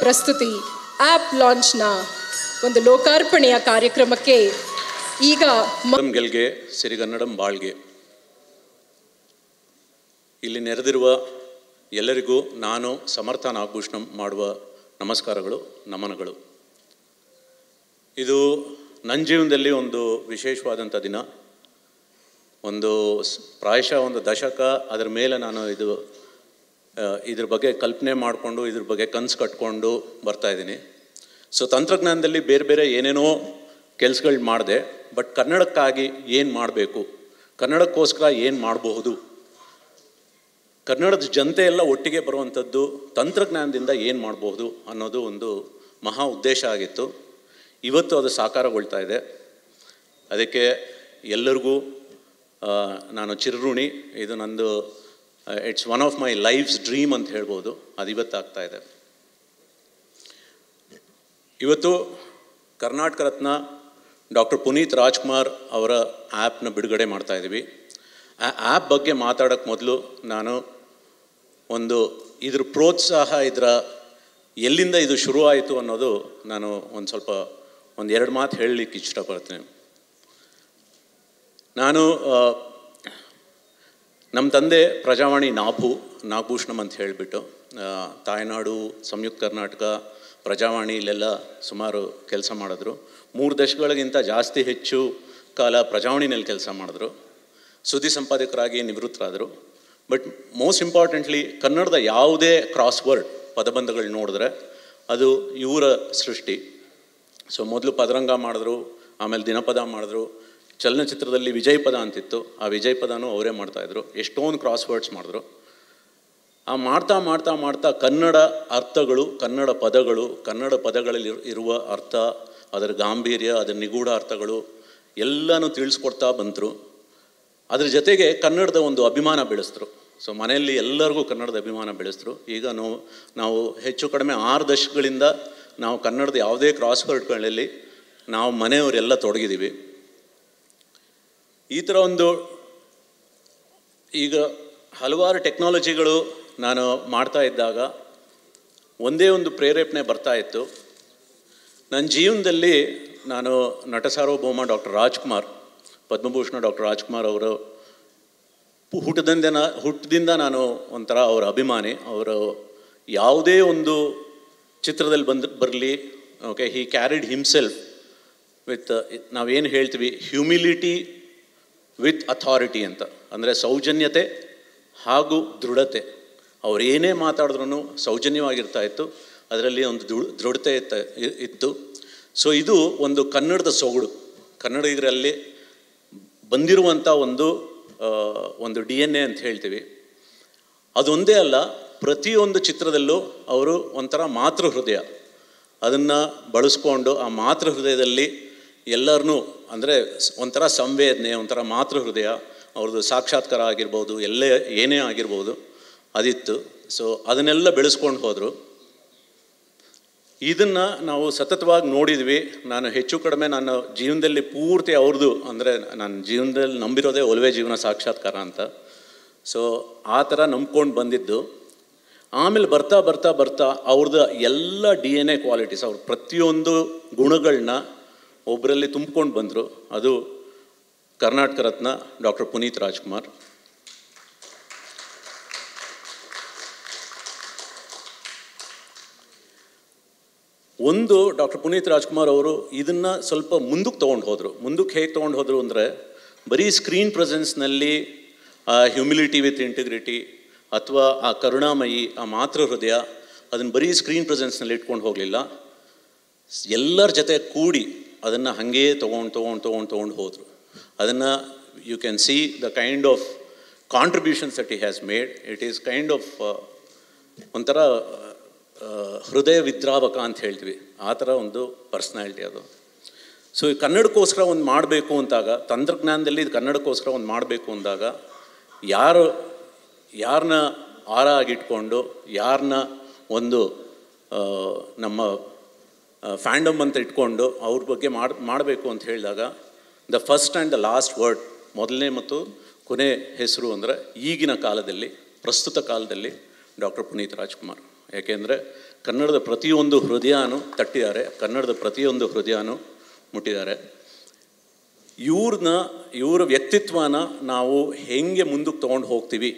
ಪ್ರಸ್ತುತಿ ಆ್ಯಪ್ ಲಾಂಚ್ನ ಒಂದು ಲೋಕಾರ್ಪಣೆಯ ಕಾರ್ಯಕ್ರಮಕ್ಕೆ ಈಗ ಗೆಲ್ಗೆ ಸಿರಿಗನ್ನಡಂ ಬಾಳ್ಗೆ ಇಲ್ಲಿ ನೆರೆದಿರುವ ಎಲ್ಲರಿಗೂ ನಾನು ಸಮರ್ಥ ನಾಗಭೂಷಣಂ ಮಾಡುವ ನಮಸ್ಕಾರಗಳು, ನಮನಗಳು. ಇದು ನನ್ನ ಜೀವನದಲ್ಲಿ ಒಂದು ವಿಶೇಷವಾದಂಥ ದಿನ. ಒಂದು ಪ್ರಾಯಶಃ ಒಂದು ದಶಕ ಅದರ ಮೇಲೆ ನಾನು ಇದ್ರ ಬಗ್ಗೆ ಕಲ್ಪನೆ ಮಾಡಿಕೊಂಡು ಇದ್ರ ಬಗ್ಗೆ ಕನಸು ಕಟ್ಕೊಂಡು ಬರ್ತಾಯಿದ್ದೀನಿ. ಸೊ ತಂತ್ರಜ್ಞಾನದಲ್ಲಿ ಬೇರೆ ಬೇರೆ ಏನೇನೋ ಕೆಲಸಗಳು ಮಾಡಿದೆ. ಬಟ್ ಕನ್ನಡಕ್ಕಾಗಿ ಏನು ಮಾಡಬೇಕು, ಕನ್ನಡಕ್ಕೋಸ್ಕರ ಏನು ಮಾಡಬಹುದು, ಕನ್ನಡದ ಜನತೆ ಎಲ್ಲ ಒಟ್ಟಿಗೆ ಬರುವಂಥದ್ದು ತಂತ್ರಜ್ಞಾನದಿಂದ ಏನು ಮಾಡಬಹುದು ಅನ್ನೋದು ಒಂದು ಮಹಾ ಉದ್ದೇಶ ಆಗಿತ್ತು. ಇವತ್ತು ಅದು ಸಾಕಾರಗೊಳ್ತಾ ಇದೆ. ಅದಕ್ಕೆ ಎಲ್ಲರಿಗೂ ನಾನು ಚಿರಋಣಿ. ಇದು ನಂದು it's one of my life's dream ಅಂತ ಹೇಳ್ಬೋದು. ಅದು ಇವತ್ತು ಆಗ್ತಾ ಇದೆ. ಇವತ್ತು ಕರ್ನಾಟಕ ರತ್ನ ಡಾಕ್ಟರ್ ಪುನೀತ್ ರಾಜ್ಕುಮಾರ್ ಅವರ ಆ್ಯಪ್ನ ಬಿಡುಗಡೆ ಮಾಡ್ತಾಯಿದ್ದೀವಿ. ಆ ಆ್ಯಪ್ ಬಗ್ಗೆ ಮಾತಾಡೋಕ್ಕೆ ಮೊದಲು ನಾನು ಇದ್ರ ಪ್ರೋತ್ಸಾಹ, ಎಲ್ಲಿಂದ ಇದು ಶುರುವಾಯಿತು ಅನ್ನೋದು ನಾನು ಒಂದೆರಡು ಮಾತು ಹೇಳಲಿಕ್ಕೆ ಇಷ್ಟಪಡ್ತೀನಿ. ನಾನು ನಮ್ಮ ತಂದೆ ಪ್ರಜಾವಾಣಿ ನಾಗಭೂಷಣಂ ಅಂತ ಹೇಳಿಬಿಟ್ಟು ತಾಯ್ನಾಡು, ಸಂಯುಕ್ತ ಕರ್ನಾಟಕ, ಪ್ರಜಾವಾಣಿ ಇಲ್ಲೆಲ್ಲ ಸುಮಾರು ಕೆಲಸ ಮಾಡಿದ್ರು. 3 ದಶಕಗಳಿಗಿಂತ ಜಾಸ್ತಿ ಹೆಚ್ಚು ಕಾಲ ಪ್ರಜಾವಾಣಿನಲ್ಲಿ ಕೆಲಸ ಮಾಡಿದ್ರು. ಸುದ್ದಿ ಸಂಪಾದಕರಾಗಿ ನಿವೃತ್ತರಾದರು. ಬಟ್ ಮೋಸ್ಟ್ ಇಂಪಾರ್ಟೆಂಟ್ಲಿ ಕನ್ನಡದ ಯಾವುದೇ ಕ್ರಾಸ್ವರ್ಡ್ ಪದಬಂಧಗಳು ನೋಡಿದ್ರೆ ಅದು ಇವರ ಸೃಷ್ಟಿ. ಸೊ ಮೊದಲು ಪದರಂಗ ಮಾಡಿದ್ರು, ಆಮೇಲೆ ದಿನಪದ ಮಾಡಿದ್ರು. ಚಲನಚಿತ್ರದಲ್ಲಿ ವಿಜಯ್ ಪದ ಅಂತಿತ್ತು, ಆ ವಿಜಯ್ ಪದನೂ ಅವರೇ ಮಾಡ್ತಾಯಿದ್ರು. ಎಷ್ಟೊಂದು ಕ್ರಾಸ್ವರ್ಡ್ಸ್ ಮಾಡಿದ್ರು. ಮಾಡ್ತಾ ಮಾಡ್ತಾ ಮಾಡ್ತಾ ಕನ್ನಡ ಅರ್ಥಗಳು, ಕನ್ನಡ ಪದಗಳು, ಕನ್ನಡ ಪದಗಳಲ್ಲಿ ಇರುವ ಅರ್ಥ, ಅದರ ಗಾಂಭೀರ್ಯ, ಅದರ ನಿಗೂಢ ಅರ್ಥಗಳು ಎಲ್ಲನೂ ತಿಳಿಸ್ಕೊಡ್ತಾ ಬಂದರು. ಅದ್ರ ಜೊತೆಗೆ ಕನ್ನಡದ ಒಂದು ಅಭಿಮಾನ ಬೆಳೆಸಿದ್ರು. ಸೊ ಮನೆಯಲ್ಲಿ ಎಲ್ಲರಿಗೂ ಕನ್ನಡದ ಅಭಿಮಾನ ಬೆಳೆಸಿದ್ರು. ಈಗ ನಾವು ಹೆಚ್ಚು ಕಡಿಮೆ 6 ದಶಕಗಳಿಂದ ನಾವು ಕನ್ನಡದ ಯಾವುದೇ ಕ್ರಾಸ್ವರ್ಡ್ಗಳಲ್ಲಿ ನಾವು ಮನೆಯವರೆಲ್ಲ ತೊಡಗಿದ್ದೀವಿ. ಈ ಥರ ಈಗ ಹಲವಾರು ಟೆಕ್ನಾಲಜಿಗಳು ನಾನು ಮಾಡ್ತಾ ಇದ್ದಾಗ ಒಂದೇ ಒಂದು ಪ್ರೇರೇಪಣೆ ಬರ್ತಾಯಿತ್ತು. ನನ್ನ ಜೀವನದಲ್ಲಿ ನಾನು ನಟ ಸಾರ್ವಭೌಮ ಡಾಕ್ಟರ್ ರಾಜ್ಕುಮಾರ್, ಪದ್ಮಭೂಷಣ ಡಾಕ್ಟರ್ ರಾಜ್ಕುಮಾರ್ ಅವರು ಹುಟ್ಟದಿಂದ ನಾನು ಒಂಥರ ಅವರ ಅಭಿಮಾನಿ. ಅವರು ಯಾವುದೇ ಒಂದು ಚಿತ್ರದಲ್ಲಿ ಬರಲಿ, okay, he carried himself with, ನಾವೇನು ಹೇಳ್ತೀವಿ, ಹ್ಯೂಮಿಲಿಟಿ ವಿತ್ ಅಥಾರಿಟಿ ಅಂತ. ಅಂದರೆ ಸೌಜನ್ಯತೆ ಹಾಗೂ ದೃಢತೆ. ಅವ್ರು ಏನೇ ಮಾತಾಡಿದ್ರೂ ಸೌಜನ್ಯವಾಗಿರ್ತಾ ಇತ್ತು, ಅದರಲ್ಲಿ ಒಂದು ದೃಢತೆ ಇತ್ತು. ಸೊ ಇದು ಒಂದು ಕನ್ನಡದ ಸೊಗಡು, ಕನ್ನಡಿಗರಲ್ಲಿ ಬಂದಿರುವಂಥ ಒಂದು DNA ಅಂತ ಹೇಳ್ತೀವಿ. ಅದೊಂದೇ ಅಲ್ಲ, ಪ್ರತಿಯೊಂದು ಚಿತ್ರದಲ್ಲೂ ಅವರು ಒಂಥರ ಮಾತೃ ಹೃದಯ ಅದನ್ನು ಬಳಸ್ಕೊಂಡು ಆ ಮಾತೃ ಹೃದಯದಲ್ಲಿ ಎಲ್ಲರನ್ನೂ, ಅಂದರೆ ಒಂಥರ ಸಂವೇದನೆ, ಒಂಥರ ಮಾತೃ ಹೃದಯ, ಅವ್ರದ್ದು ಸಾಕ್ಷಾತ್ಕಾರ ಆಗಿರ್ಬೋದು, ಏನೇ ಆಗಿರ್ಬೋದು, ಅದಿತ್ತು. ಸೊ ಅದನ್ನೆಲ್ಲ ಬೆಳೆಸ್ಕೊಂಡು ಹೋದರು. ಇದನ್ನು ನಾವು ಸತತವಾಗಿ ನೋಡಿದ್ವಿ. ನಾನು ಹೆಚ್ಚು ಕಡಿಮೆ ನನ್ನ ಜೀವನದಲ್ಲಿ ಪೂರ್ತಿ ಅವ್ರದ್ದು, ಅಂದರೆ ನನ್ನ ಜೀವನದಲ್ಲಿ ನಂಬಿರೋದೇ ಒಲವೇ ಜೀವನ ಸಾಕ್ಷಾತ್ಕಾರ ಅಂತ. ಸೊ ಆ ಥರ ನಂಬ್ಕೊಂಡು ಬಂದಿದ್ದು. ಆಮೇಲೆ ಬರ್ತಾ ಬರ್ತಾ ಬರ್ತಾ ಅವ್ರದ್ದು ಎಲ್ಲ DNA ಕ್ವಾಲಿಟೀಸ್, ಅವ್ರ ಪ್ರತಿಯೊಂದು ಗುಣಗಳನ್ನ ಒಬ್ಬರಲ್ಲಿ ತುಂಬ್ಕೊಂಡು ಬಂದರು. ಅದು ಕರ್ನಾಟಕ ರತ್ನ ಡಾಕ್ಟರ್ ಪುನೀತ್ ರಾಜ್ಕುಮಾರ್. ಡಾಕ್ಟರ್ ಪುನೀತ್ ರಾಜ್ಕುಮಾರ್ ಅವರು ಇದನ್ನು ಸ್ವಲ್ಪ ಮುಂದಕ್ಕೆ ತೊಗೊಂಡು ಹೋದರು. ಮುಂದಕ್ಕೆ ಹೇಗೆ ತೊಗೊಂಡು ಹೋದರು ಅಂದರೆ, ಬರೀ ಸ್ಕ್ರೀನ್ ಪ್ರೆಸೆನ್ಸ್ನಲ್ಲಿ ಆ ಹ್ಯೂಮಿಲಿಟಿ ವಿತ್ ಇಂಟಿಗ್ರಿಟಿ ಅಥವಾ ಆ ಕರುಣಾಮಯಿ, ಆ ಮಾತೃ ಹೃದಯ, ಅದನ್ನು ಬರೀ ಸ್ಕ್ರೀನ್ ಪ್ರೆಸೆನ್ಸ್ನಲ್ಲಿ ಇಟ್ಕೊಂಡು ಹೋಗಲಿಲ್ಲ. ಎಲ್ಲರ ಜೊತೆ ಕೂಡಿ ಅದನ್ನು ಹಾಗೇ ತೊಗೊಂಡು ಹೋದರು. ಅದನ್ನು you can see the kind of contributions that he has made. It is kind of ಒಂಥರ ಹೃದಯ ವಿದ್ರಾವಕ ಅಂತ ಹೇಳ್ತೀವಿ, ಆ ಥರ ಒಂದು ಪರ್ಸ್ನಾಲಿಟಿ ಅದು. ಸೊ ಈ ಕನ್ನಡಕ್ಕೋಸ್ಕರ ಒಂದು ಮಾಡಬೇಕು ಅಂತಾಗ, ತಂತ್ರಜ್ಞಾನದಲ್ಲಿ ಇದು ಕನ್ನಡಕ್ಕೋಸ್ಕರ ಒಂದು ಮಾಡಬೇಕು ಅಂದಾಗ ಯಾರನ್ನ ಆರ ಆಗಿಟ್ಕೊಂಡು, ಯಾರನ್ನ ನಮ್ಮ ಫ್ಯಾಂಡಮ್ ಅಂತ ಇಟ್ಕೊಂಡು ಅವ್ರ ಬಗ್ಗೆ ಮಾಡಬೇಕು ಅಂತ ಹೇಳಿದಾಗ, the first and the last word, ಮೊದಲನೇ ಮತ್ತು ಕೊನೆ ಹೆಸರು ಅಂದರೆ ಈಗಿನ ಕಾಲದಲ್ಲಿ, ಪ್ರಸ್ತುತ ಕಾಲದಲ್ಲಿ ಡಾಕ್ಟರ್ ಪುನೀತ್ ರಾಜ್ಕುಮಾರ್. ಯಾಕೆಂದರೆ ಕನ್ನಡದ ಪ್ರತಿಯೊಂದು ಹೃದಯನೂ ತಟ್ಟಿದ್ದಾರೆ, ಕನ್ನಡದ ಪ್ರತಿಯೊಂದು ಹೃದಯನೂ ಮುಟ್ಟಿದ್ದಾರೆ. ಇವರ ವ್ಯಕ್ತಿತ್ವನ ನಾವು ಹೇಗೆ ಮುಂದಕ್ಕೆ ತೊಗೊಂಡು ಹೋಗ್ತೀವಿ,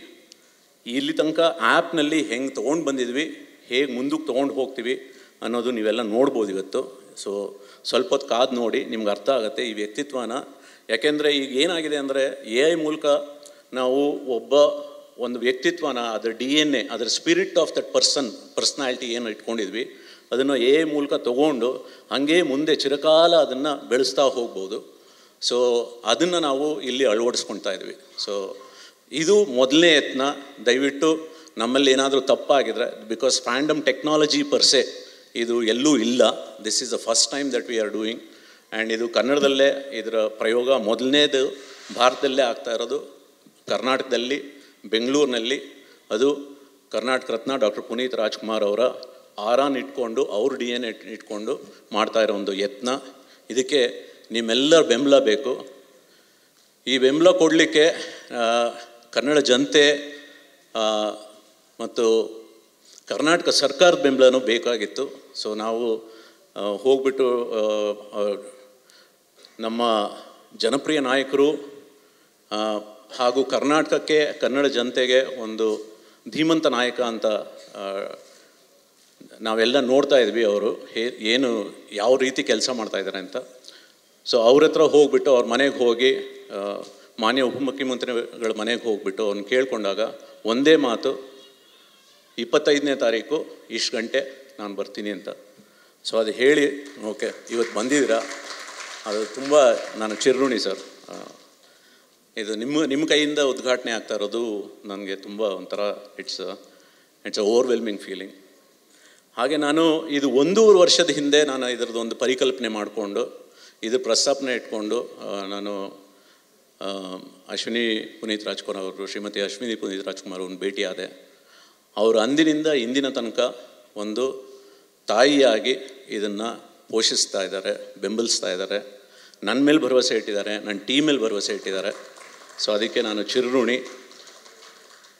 ಇಲ್ಲಿ ತನಕ ಆ್ಯಪ್ನಲ್ಲಿ ಹೆಂಗೆ ತೊಗೊಂಡು ಬಂದಿದ್ವಿ, ಹೇಗೆ ಮುಂದಕ್ಕೆ ತೊಗೊಂಡು ಹೋಗ್ತೀವಿ ಅನ್ನೋದು ನೀವೆಲ್ಲ ನೋಡ್ಬೋದು ಇವತ್ತು. ಸೊ ಸ್ವಲ್ಪ ಹೊತ್ತು ಕಾದು ನೋಡಿ, ನಿಮ್ಗೆ ಅರ್ಥ ಆಗುತ್ತೆ ಈ ವ್ಯಕ್ತಿತ್ವನ. ಯಾಕೆಂದರೆ ಈಗ ಏನಾಗಿದೆ ಅಂದರೆ AI ಮೂಲಕ ನಾವು ಒಂದು ವ್ಯಕ್ತಿತ್ವನ, ಅದರ DNA, ಅದರ ಸ್ಪಿರಿಟ್ ಆಫ್ ದಟ್ ಪರ್ಸ್ನಾಲಿಟಿ ಏನು ಇಟ್ಕೊಂಡಿದ್ವಿ ಅದನ್ನು AI ಮೂಲಕ ತೊಗೊಂಡು ಹಾಗೇ ಮುಂದೆ ಚಿರಕಾಲ ಅದನ್ನು ಬೆಳೆಸ್ತಾ ಹೋಗ್ಬೋದು. ಸೊ ಅದನ್ನು ನಾವು ಇಲ್ಲಿ ಅಳವಡಿಸ್ಕೊಳ್ತಾ ಇದ್ವಿ. ಸೊ ಇದು ಮೊದಲನೇ ಯತ್ನ. ದಯವಿಟ್ಟು ನಮ್ಮಲ್ಲಿ ಏನಾದರೂ ತಪ್ಪಾಗಿದ್ರೆ, ಬಿಕಾಸ್ ಫ್ಯಾಂಡಮ್ ಟೆಕ್ನಾಲಜಿ ಪರ್ಸೆ ಇದು ಎಲ್ಲೂ ಇಲ್ಲ, this is the first time that we are doing. And ಇದು ಕನ್ನಡದಲ್ಲೇ ಇದರ ಪ್ರಯೋಗ ಮೊದಲನೇದು ಭಾರತದಲ್ಲೇ ಆಗ್ತಾ ಇರೋದು, ಕರ್ನಾಟಕದಲ್ಲಿ, ಬೆಂಗಳೂರಿನಲ್ಲಿ. ಅದು ಕರ್ನಾಟಕ ರತ್ನ ಡಾಕ್ಟರ್ ಪುನೀತ್ ರಾಜ್ಕುಮಾರ್ ಅವರ ಆರಾನ್ ಇಟ್ಕೊಂಡು, ಅವ್ರ DNA ಇಟ್ಕೊಂಡು ಮಾಡ್ತಾ ಇರೋ ಒಂದು ಯತ್ನ. ಇದಕ್ಕೆ ನಿಮ್ಮೆಲ್ಲರ ಬೆಂಬಲ ಬೇಕು. ಈ ಬೆಂಬಲ ಕೊಡಲಿಕ್ಕೆ ಕನ್ನಡ ಜನತೆ ಮತ್ತು ಕರ್ನಾಟಕ ಸರ್ಕಾರದ ಬೆಂಬಲನೂ ಬೇಕಾಗಿತ್ತು. ಸೊ ನಾವು ಹೋಗ್ಬಿಟ್ಟು ನಮ್ಮ ಜನಪ್ರಿಯ ನಾಯಕರು ಹಾಗೂ ಕರ್ನಾಟಕಕ್ಕೆ, ಕನ್ನಡ ಜನತೆಗೆ ಒಂದು ಧೀಮಂತ ನಾಯಕ ಅಂತ ನಾವೆಲ್ಲ ನೋಡ್ತಾ ಇದ್ವಿ. ಅವರು ಏನು ಯಾವ ರೀತಿ ಕೆಲಸ ಮಾಡ್ತಾಯಿದ್ದಾರೆ ಅಂತ. ಸೊ ಅವ್ರ ಹತ್ರ ಹೋಗ್ಬಿಟ್ಟು, ಅವ್ರ ಮನೆಗೆ ಹೋಗಿ, ಮಾನ್ಯ ಉಪಮುಖ್ಯಮಂತ್ರಿಗಳ ಮನೆಗೆ ಹೋಗ್ಬಿಟ್ಟು ಅವ್ರನ್ನ ಕೇಳ್ಕೊಂಡಾಗ ಒಂದೇ ಮಾತು, 25ನೇ ತಾರೀಕು ಇಷ್ಟು ಗಂಟೆ ನಾನು ಬರ್ತೀನಿ ಅಂತ. ಸೊ ಅದು ಹೇಳಿ ಓಕೆ ಇವತ್ತು ಬಂದಿದ್ದೀರಾ, ಅದು ತುಂಬ ನಾನು ಚಿರಋಣಿ ಸರ್. ಇದು ನಿಮ್ಮ ಕೈಯಿಂದ ಉದ್ಘಾಟನೆ ಆಗ್ತಾ ಇರೋದು ನನಗೆ ತುಂಬ ಒಂಥರ ಇಟ್ಸ್ ಅ ಓವರ್ವೆಲ್ಮಿಂಗ್ ಫೀಲಿಂಗ್. ಹಾಗೆ ನಾನು ಇದು 1.5 ವರ್ಷದ ಹಿಂದೆ ನಾನು ಇದರದ್ದು ಒಂದು ಪರಿಕಲ್ಪನೆ ಮಾಡಿಕೊಂಡು, ಇದು ಪ್ರಸ್ತಾಪನೆ ಇಟ್ಕೊಂಡು ನಾನು ಅಶ್ವಿನಿ ಪುನೀತ್ ರಾಜ್ಕುಮಾರ್ ಅವರು, ಶ್ರೀಮತಿ ಅಶ್ವಿನಿ ಪುನೀತ್ ರಾಜ್ಕುಮಾರ್ ಅವ್ರನ್ನ ಭೇಟಿಯಾದೆ. ಅವರು ಅಂದಿನಿಂದ ಇಂದಿನ ತನಕ ಒಂದು ತಾಯಿಯಾಗಿ ಇದನ್ನು ಪೋಷಿಸ್ತಾ ಇದ್ದಾರೆ, ಬೆಂಬಲಿಸ್ತಾ ಇದ್ದಾರೆ, ನನ್ನ ಮೇಲೆ ಭರವಸೆ ಇಟ್ಟಿದ್ದಾರೆ, ನನ್ನ ಟೀಮ್ ಮೇಲೆ ಭರವಸೆ ಇಟ್ಟಿದ್ದಾರೆ. ಸೊ ಅದಕ್ಕೆ ನಾನು ಚಿರಋಣಿ.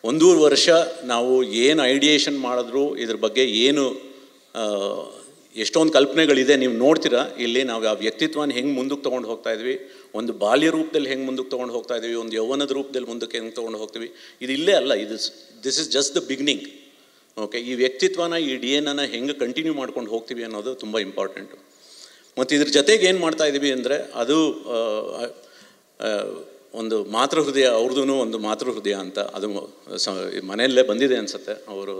1.5 ವರ್ಷ ನಾವು ಏನು ಐಡಿಯೇಷನ್ ಮಾಡಿದ್ರು, ಇದ್ರ ಬಗ್ಗೆ ಏನು ಎಷ್ಟೊಂದು ಕಲ್ಪನೆಗಳಿದೆ, ನೀವು ನೋಡ್ತೀರಾ ಇಲ್ಲಿ. ನಾವು ಆ ವ್ಯಕ್ತಿತ್ವನ ಹೆಂಗೆ ಮುಂದಕ್ಕೆ ತೊಗೊಂಡು ಹೋಗ್ತಾ ಇದ್ವಿ, ಒಂದು ಬಾಲ್ಯ ರೂಪದಲ್ಲಿ ಹೆಂಗೆ ಮುಂದಕ್ಕೆ ತೊಗೊಂಡು ಹೋಗ್ತಾ ಇದ್ವಿ, ಒಂದು ಯೌವನದ ರೂಪದಲ್ಲಿ ಮುಂದಕ್ಕೆ ಹೆಂಗೆ ತೊಗೊಂಡು ಹೋಗ್ತೀವಿ, ಇದು ಇಲ್ಲೇ ಅಲ್ಲ, this is just the beginning. Okay, ಈ ವ್ಯಕ್ತಿತ್ವನ, ಈ DNA ಹೆಂಗೆ ಕಂಟಿನ್ಯೂ ಮಾಡ್ಕೊಂಡು ಹೋಗ್ತೀವಿ ಅನ್ನೋದು ತುಂಬ ಇಂಪಾರ್ಟೆಂಟು. ಮತ್ತು ಇದ್ರ ಜೊತೆಗೆ ಏನು ಮಾಡ್ತಾಯಿದ್ದೀವಿ ಅಂದರೆ, ಅದು ಒಂದು ಮಾತೃಹೃದಯ, ಅವ್ರದ್ದು ಒಂದು ಮಾತೃಹೃದಯ ಅಂತ, ಅದು ಮನೆಯಲ್ಲೇ ಬಂದಿದೆ ಅನಿಸುತ್ತೆ. ಅವರು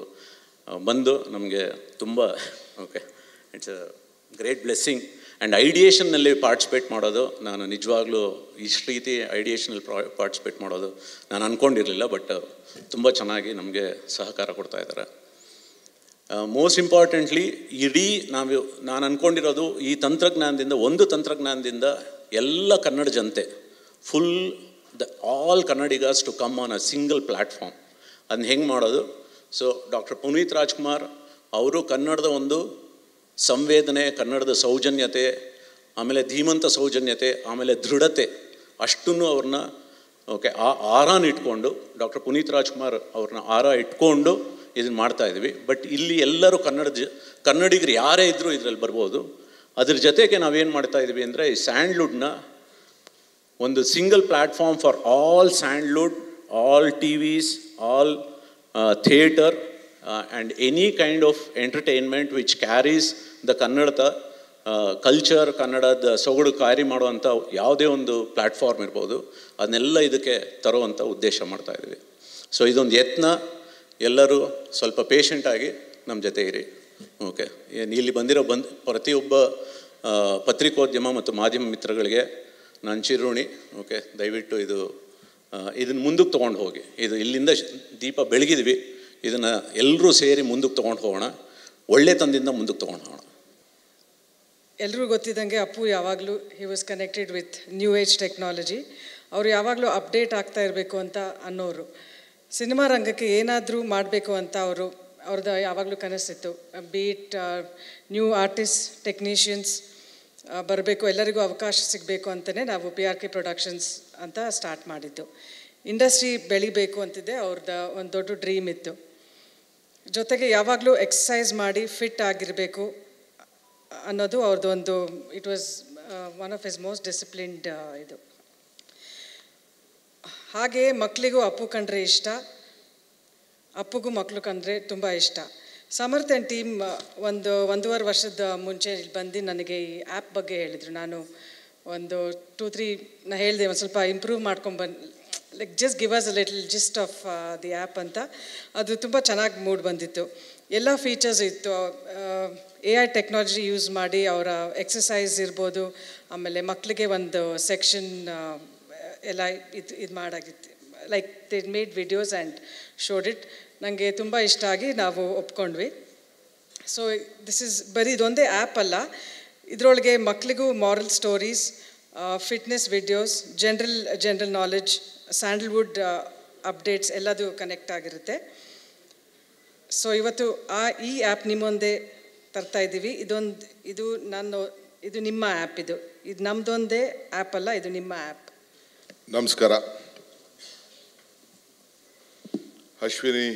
ಬಂದು ನಮಗೆ ತುಂಬ okay, it's a great blessing. And ಐಡಿಯೇಷನ್ನಲ್ಲಿ ಪಾರ್ಟಿಸಿಪೇಟ್ ಮಾಡೋದು, ನಾನು ನಿಜವಾಗ್ಲೂ ಇಷ್ಟು ರೀತಿ ಐಡಿಯೇಷನಲ್ಲಿ ಪಾರ್ಟಿಸಿಪೇಟ್ ಮಾಡೋದು ನಾನು ಅಂದ್ಕೊಂಡಿರಲಿಲ್ಲ. ಬಟ್ ತುಂಬ ಚೆನ್ನಾಗಿ ನಮಗೆ ಸಹಕಾರ ಕೊಡ್ತಾ ಇದ್ದಾರೆ. ಮೋಸ್ಟ್ ಇಂಪಾರ್ಟೆಂಟ್ಲಿ, ಇಡೀ ನಾನು ಅಂದ್ಕೊಂಡಿರೋದು ಈ ತಂತ್ರಜ್ಞಾನದಿಂದ ಎಲ್ಲ ಕನ್ನಡ ಜನತೆ, ಫುಲ್ ಆಲ್ ಕನ್ನಡಿಗರ್ಸ್ to come on a single platform. ಅದನ್ನ ಹೆಂಗೆ ಮಾಡೋದು? ಸೊ ಡಾಕ್ಟರ್ ಪುನೀತ್ ರಾಜ್ಕುಮಾರ್ ಅವರು ಕನ್ನಡದ ಒಂದು ಸಂವೇದನೆ, ಕನ್ನಡದ ಸೌಜನ್ಯತೆ, ಆಮೇಲೆ ಧೀಮಂತ ಸೌಜನ್ಯತೆ, ಆಮೇಲೆ ದೃಢತೆ, ಅಷ್ಟನ್ನು ಅವ್ರನ್ನ ಓಕೆ ಆರಾನ ಇಟ್ಕೊಂಡು, ಡಾಕ್ಟರ್ ಪುನೀತ್ ರಾಜ್ಕುಮಾರ್ ಅವ್ರನ್ನ ಆರ ಇಟ್ಕೊಂಡು ಇದನ್ನು ಮಾಡ್ತಾಯಿದ್ವಿ. ಬಟ್ ಇಲ್ಲಿ ಎಲ್ಲರೂ ಕನ್ನಡಿಗರು ಯಾರೇ ಇದ್ದರೂ ಇದರಲ್ಲಿ ಬರ್ಬೋದು. ಅದ್ರ ಜೊತೆಗೆ ನಾವೇನು ಮಾಡ್ತಾಯಿದ್ವಿ ಅಂದರೆ, ಈ ಸ್ಯಾಂಡ್ಲ್ವುಡ್ನ ಒಂದು single platform for all sandalwood, all TVs, all theatre and any kind of entertainment which carries the ಕನ್ನಡದ ಕಲ್ಚರ್, ಕನ್ನಡದ ಸೊಗಡು ಕ್ಯಾರಿ ಮಾಡುವಂಥ ಯಾವುದೇ ಒಂದು ಪ್ಲ್ಯಾಟ್ಫಾರ್ಮ್ ಇರ್ಬೋದು, ಅದನ್ನೆಲ್ಲ ಇದಕ್ಕೆ ತರುವಂಥ ಉದ್ದೇಶ ಮಾಡ್ತಾಯಿದ್ವಿ. ಸೊ ಇದೊಂದು ಯತ್ನ. ಎಲ್ಲರೂ ಸ್ವಲ್ಪ ಪೇಷಂಟಾಗಿ ನಮ್ಮ ಜೊತೆ ಇರಿ. ಓಕೆ, ಇಲ್ಲಿ ಬಂದಿರೋ ಪ್ರತಿಯೊಬ್ಬ ಪತ್ರಿಕೋದ್ಯಮ ಮತ್ತು ಮಾಧ್ಯಮ ಮಿತ್ರಗಳಿಗೆ ನಾನು ಚಿರಋಣಿ. ಓಕೆ, ದಯವಿಟ್ಟು ಇದನ್ನು ಮುಂದಕ್ಕೆ ತೊಗೊಂಡು ಹೋಗಿ. ಇದು ಇಲ್ಲಿಂದ ದೀಪ ಬೆಳಗಿದ್ವಿ, ಇದನ್ನು ಎಲ್ಲರೂ ಸೇರಿ ಮುಂದಕ್ಕೆ ತೊಗೊಂಡು ಹೋಗೋಣ, ಒಳ್ಳೆತನದಿಂದ ಮುಂದಕ್ಕೆ ತೊಗೊಂಡು ಹೋಗೋಣ. ಎಲ್ಲರೂ ಗೊತ್ತಿದ್ದಂಗೆ ಅಪ್ಪು ಯಾವಾಗಲೂ he was connected with new age technology. ಅವರು ಯಾವಾಗಲೂ ಅಪ್ಡೇಟ್ ಆಗ್ತಾ ಇರಬೇಕು ಅಂತ ಅನ್ನೋರು. ಸಿನಿಮಾ ರಂಗಕ್ಕೆ ಏನಾದರೂ ಮಾಡಬೇಕು ಅಂತ ಅವ್ರದ್ದು ಯಾವಾಗಲೂ ಕನಸಿತ್ತು. ಬೀಟ್ ನ್ಯೂ ಆರ್ಟಿಸ್ಟ್, ಟೆಕ್ನಿಷಿಯನ್ಸ್ ಬರಬೇಕು, ಎಲ್ಲರಿಗೂ ಅವಕಾಶ ಸಿಗಬೇಕು ಅಂತಲೇ ನಾವು PRK ಪ್ರೊಡಕ್ಷನ್ಸ್ ಅಂತ ಸ್ಟಾರ್ಟ್ ಮಾಡಿದ್ದು. ಇಂಡಸ್ಟ್ರಿ ಬೆಳಿಬೇಕು ಅಂತಿದ್ದೆ ಅವ್ರದ್ದು ಒಂದು ದೊಡ್ಡ ಡ್ರೀಮ್ ಇತ್ತು. ಜೊತೆಗೆ ಯಾವಾಗಲೂ ಎಕ್ಸಸೈಸ್ ಮಾಡಿ ಫಿಟ್ ಆಗಿರಬೇಕು ಅನ್ನೋದು ಅವ್ರದ್ದು ಒಂದು it was one of his most disciplined ಇದು. ಹಾಗೆ ಮಕ್ಕಳಿಗೂ ಅಪ್ಪು ಕಂಡ್ರೆ ಇಷ್ಟ, ಅಪ್ಪುಗೂ ಮಕ್ಕಳು ಕಂಡ್ರೆ ತುಂಬ ಇಷ್ಟ. ಸಮರ್ಥ್ ಆ್ಯಂಡ್ ಟೀಮ್ ಒಂದೂವರೆ ವರ್ಷದ ಮುಂಚೆ ಬಂದು ನನಗೆ ಈ ಆ್ಯಪ್ ಬಗ್ಗೆ ಹೇಳಿದರು. ನಾನು ಒಂದು 2-3 ನಾನು ಹೇಳಿದೆ ಒಂದು ಸ್ವಲ್ಪ ಇಂಪ್ರೂವ್ ಮಾಡ್ಕೊಂಡ್ಬಂದು like just give us a little gist of the app ಅಂತ. ಅದು ತುಂಬ ಚೆನ್ನಾಗಿ ಮೂಡ್ ಬಂದಿತ್ತು. ಎಲ್ಲ ಫೀಚರ್ಸ್ ಇತ್ತು. AI ಟೆಕ್ನಾಲಜಿ ಯೂಸ್ ಮಾಡಿ ಅವರ ಎಕ್ಸಸೈಸ್ ಇರ್ಬೋದು, ಆಮೇಲೆ ಮಕ್ಕಳಿಗೆ ಒಂದು ಸೆಕ್ಷನ್ ಎಲ್ಲ ಇದು ಮಾಡಾಗಿತ್ತು. Like they made videos and showed it. ನನಗೆ ತುಂಬ ಇಷ್ಟ ಆಗಿ ನಾವು ಒಪ್ಕೊಂಡ್ವಿ. ಸೊ ದಿಸ್ ಇಸ್ ಬರೀ ಇದೊಂದೇ ಆ್ಯಪ್ ಅಲ್ಲ, ಇದರೊಳಗೆ ಮಕ್ಕಳಿಗೂ moral stories, fitness videos, general knowledge, Sandalwood updates ಎಲ್ಲದು ಕನೆಕ್ಟ್ ಆಗಿರುತ್ತೆ. ಸೊ ಇವತ್ತು ಈ ಆ್ಯಪ್ ನಿಮ್ಮೊಂದೇ ತರ್ತಾ ಇದ್ದೀವಿ. ಇದು ನಿಮ್ಮ ಆ್ಯಪ್. ಇದು ನಮ್ಮದೊಂದೇ ಆ್ಯಪ್ ಅಲ್ಲ, ಇದು ನಿಮ್ಮ ಆ್ಯಪ್. ನಮಸ್ಕಾರ. ಅಶ್ವಿನಿ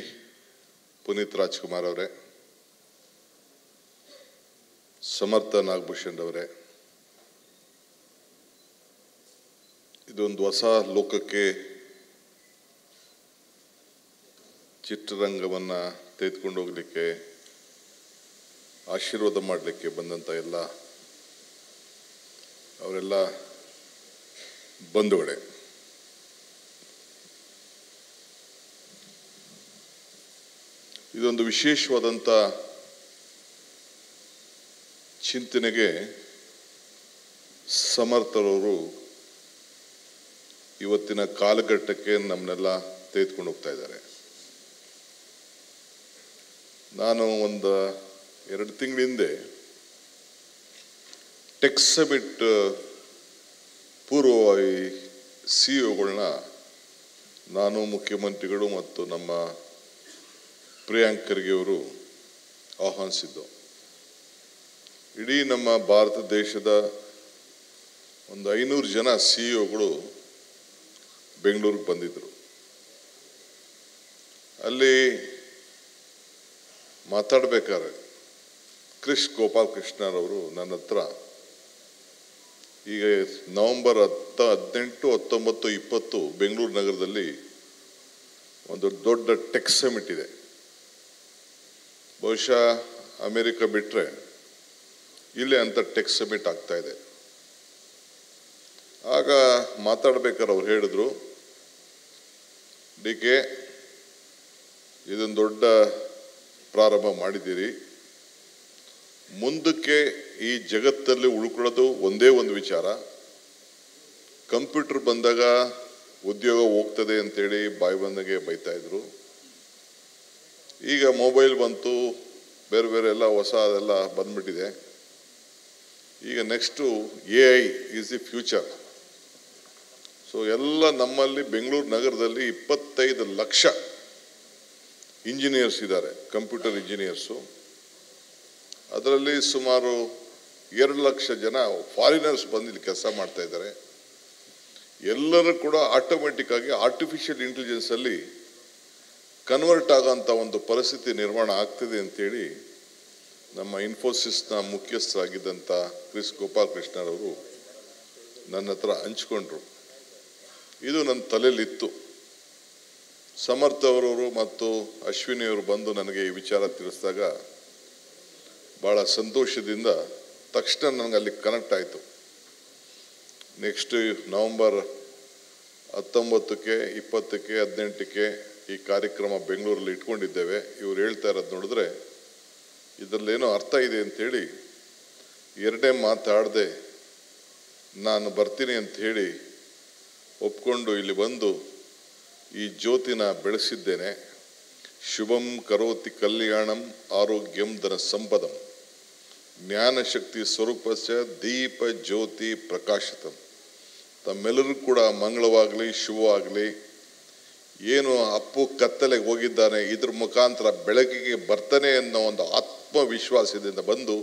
ಪುನೀತ್ ರಾಜ್ಕುಮಾರ್ ಅವರೇ, ಸಮರ್ಥ ನಾಗಭೂಷಣ್ ಅವರೇ, ಇದೊಂದು ಹೊಸ ಲೋಕಕ್ಕೆ ಚಿತ್ರರಂಗವನ್ನು ತೆಗೆದುಕೊಂಡು ಹೋಗಲಿಕ್ಕೆ ಆಶೀರ್ವಾದ ಮಾಡಲಿಕ್ಕೆ ಬಂದಂಥ ಅವರೆಲ್ಲ ಬಂಧುಗಳೇ, ಇದೊಂದು ವಿಶೇಷವಾದಂಥ ಚಿಂತನೆಗೆ ಸಮರ್ಥರವರು ಇವತ್ತಿನ ಕಾಲಘಟ್ಟಕ್ಕೆ ನಮ್ಮನ್ನೆಲ್ಲ ತೆಗೆದುಕೊಂಡು ಹೋಗ್ತಾ ಇದ್ದಾರೆ. ನಾನು 1-2 ತಿಂಗಳ ಹಿಂದೆ ಟೆಕ್ ಸಮಿಟ್ ಪೂರ್ವಭಾವಿ CEO-ಗಳನ್ನ ನಾನು, ಮುಖ್ಯಮಂತ್ರಿಗಳು ಮತ್ತು ನಮ್ಮ ಪ್ರಿಯಾಂಕ್ ಖರ್ಗೆ ಅವರು ಆಹ್ವಾನಿಸಿದ್ದು. ಇಡೀ ನಮ್ಮ ಭಾರತ ದೇಶದ 500 ಜನ CEO-ಗಳು ಬೆಂಗಳೂರಿಗೆ ಬಂದಿದ್ದರು. ಅಲ್ಲಿ ಮಾತಾಡಬೇಕಾದ್ರೆ ಗೋಪಾಲ್ ಕೃಷ್ಣರವರು ನನ್ನ ಹತ್ರ ಈಗ ನವೆಂಬರ್ 10, 18, 19, 20 ಬೆಂಗಳೂರು ನಗರದಲ್ಲಿ ಒಂದು ದೊಡ್ಡ ಟೆಕ್ ಸಮಿಟ್ ಇದೆ. ಬಹುಶಃ ಅಮೇರಿಕ ಬಿಟ್ಟರೆ ಇಲ್ಲೇ ಅಂತ ಟೆಕ್ ಸಮಿಟ್ ಆಗ್ತಾ ಇದೆ. ಆಗ ಮಾತಾಡ್ಬೇಕಾದ್ರೆ ಅವ್ರು ಹೇಳಿದ್ರು, DK ಇದೊಂದು ದೊಡ್ಡ ಪ್ರಾರಂಭ ಮಾಡಿದ್ದೀರಿ, ಮುಂದಕ್ಕೆ ಈ ಜಗತ್ತಲ್ಲಿ ಉಳ್ಕೊಳ್ಳೋದು ಒಂದೇ ಒಂದು ವಿಚಾರ, ಕಂಪ್ಯೂಟರ್ ಬಂದಾಗ ಉದ್ಯೋಗ ಹೋಗ್ತದೆ ಅಂತೇಳಿ ಬಾಯಿ ಬಂದಾಗೆ ಬೈತಾ ಇದ್ರು. ಈಗ ಮೊಬೈಲ್ ಬಂತು, ಬೇರೆ ಎಲ್ಲ ಹೊಸ ಅದೆಲ್ಲ ಬಂದ್ಬಿಟ್ಟಿದೆ. ಈಗ next AI is the future. So ಎಲ್ಲ ನಮ್ಮಲ್ಲಿ ಬೆಂಗಳೂರು ನಗರದಲ್ಲಿ 25 ಲಕ್ಷ ಇಂಜಿನಿಯರ್ಸ್ ಇದ್ದಾರೆ, ಕಂಪ್ಯೂಟರ್ ಇಂಜಿನಿಯರ್ಸು. ಅದರಲ್ಲಿ ಸುಮಾರು 2 ಲಕ್ಷ ಜನ ಫಾರಿನರ್ಸ್ ಬಂದು ಇಲ್ಲಿ ಕೆಲಸ ಮಾಡ್ತಾ ಇದ್ದಾರೆ. ಎಲ್ಲರೂ ಕೂಡ ಆಟೋಮೆಟಿಕ್ ಆಗಿ ಆರ್ಟಿಫಿಷಿಯಲ್ ಇಂಟೆಲಿಜೆನ್ಸಲ್ಲಿ ಕನ್ವರ್ಟ್ ಆಗೋಂಥ ಒಂದು ಪರಿಸ್ಥಿತಿ ನಿರ್ಮಾಣ ಆಗ್ತಿದೆ ಅಂತೇಳಿ ನಮ್ಮ ಇನ್ಫೋಸಿಸ್ನ ಮುಖ್ಯಸ್ಥರಾಗಿದ್ದಂಥ ಗೋಪಾಲ್ ಕೃಷ್ಣರವರು ನನ್ನ ಹತ್ರ ಹಂಚ್ಕೊಂಡ್ರು. ಇದು ನನ್ನ ತಲೆಯಲ್ಲಿತ್ತು. ಸಮರ್ಥ ಅವರವರು ಮತ್ತು ಅಶ್ವಿನಿಯವರು ಬಂದು ನನಗೆ ಈ ವಿಚಾರ ತಿಳಿಸಿದಾಗ ಭಾಳ ಸಂತೋಷದಿಂದ ತಕ್ಷಣ ನನಗೆ ಅಲ್ಲಿ ಕನೆಕ್ಟ್ ಆಯಿತು. ನೆಕ್ಸ್ಟ್ ನವೆಂಬರ್ 19ಕ್ಕೆ, 20ಕ್ಕೆ, 18ಕ್ಕೆ ಈ ಕಾರ್ಯಕ್ರಮ ಬೆಂಗಳೂರಲ್ಲಿ ಇಟ್ಕೊಂಡಿದ್ದೇವೆ. ಇವ್ರು ಹೇಳ್ತಾ ಇರೋದು ನೋಡಿದ್ರೆ ಇದರಲ್ಲೇನೋ ಅರ್ಥ ಇದೆ ಅಂಥೇಳಿ 2ನೇ ಮಾತಾಡದೆ ನಾನು ಬರ್ತೀನಿ ಅಂತ ಹೇಳಿ ಒಪ್ಕೊಂಡು ಇಲ್ಲಿ ಬಂದು ಈ ಜ್ಯೋತಿನ ಬೆಳೆಸಿದ್ದೇನೆ. ಶುಭಂ ಕರೋತಿ ಕಲ್ಯಾಣಂ ಆರೋಗ್ಯಂ ಧನ ಸಂಪದಂ ಜ್ಞಾನಶಕ್ತಿ ಸ್ವರೂಪಸ್ಯ ದೀಪ ಜ್ಯೋತಿ ಪ್ರಕಾಶಿತಂ. ತಮ್ಮೆಲ್ಲರೂ ಕೂಡ ಮಂಗಳವಾಗಲಿ, ಶುಭವಾಗಲಿ. ಏನು ಅಪ್ಪು ಕತ್ತಲೆಗೆ ಹೋಗಿದ್ದಾನೆ, ಇದ್ರ ಮುಖಾಂತರ ಬೆಳಕಿಗೆ ಬರ್ತಾನೆ ಅನ್ನೋ ಒಂದು ಆತ್ಮವಿಶ್ವಾಸದಿಂದ ಬಂದು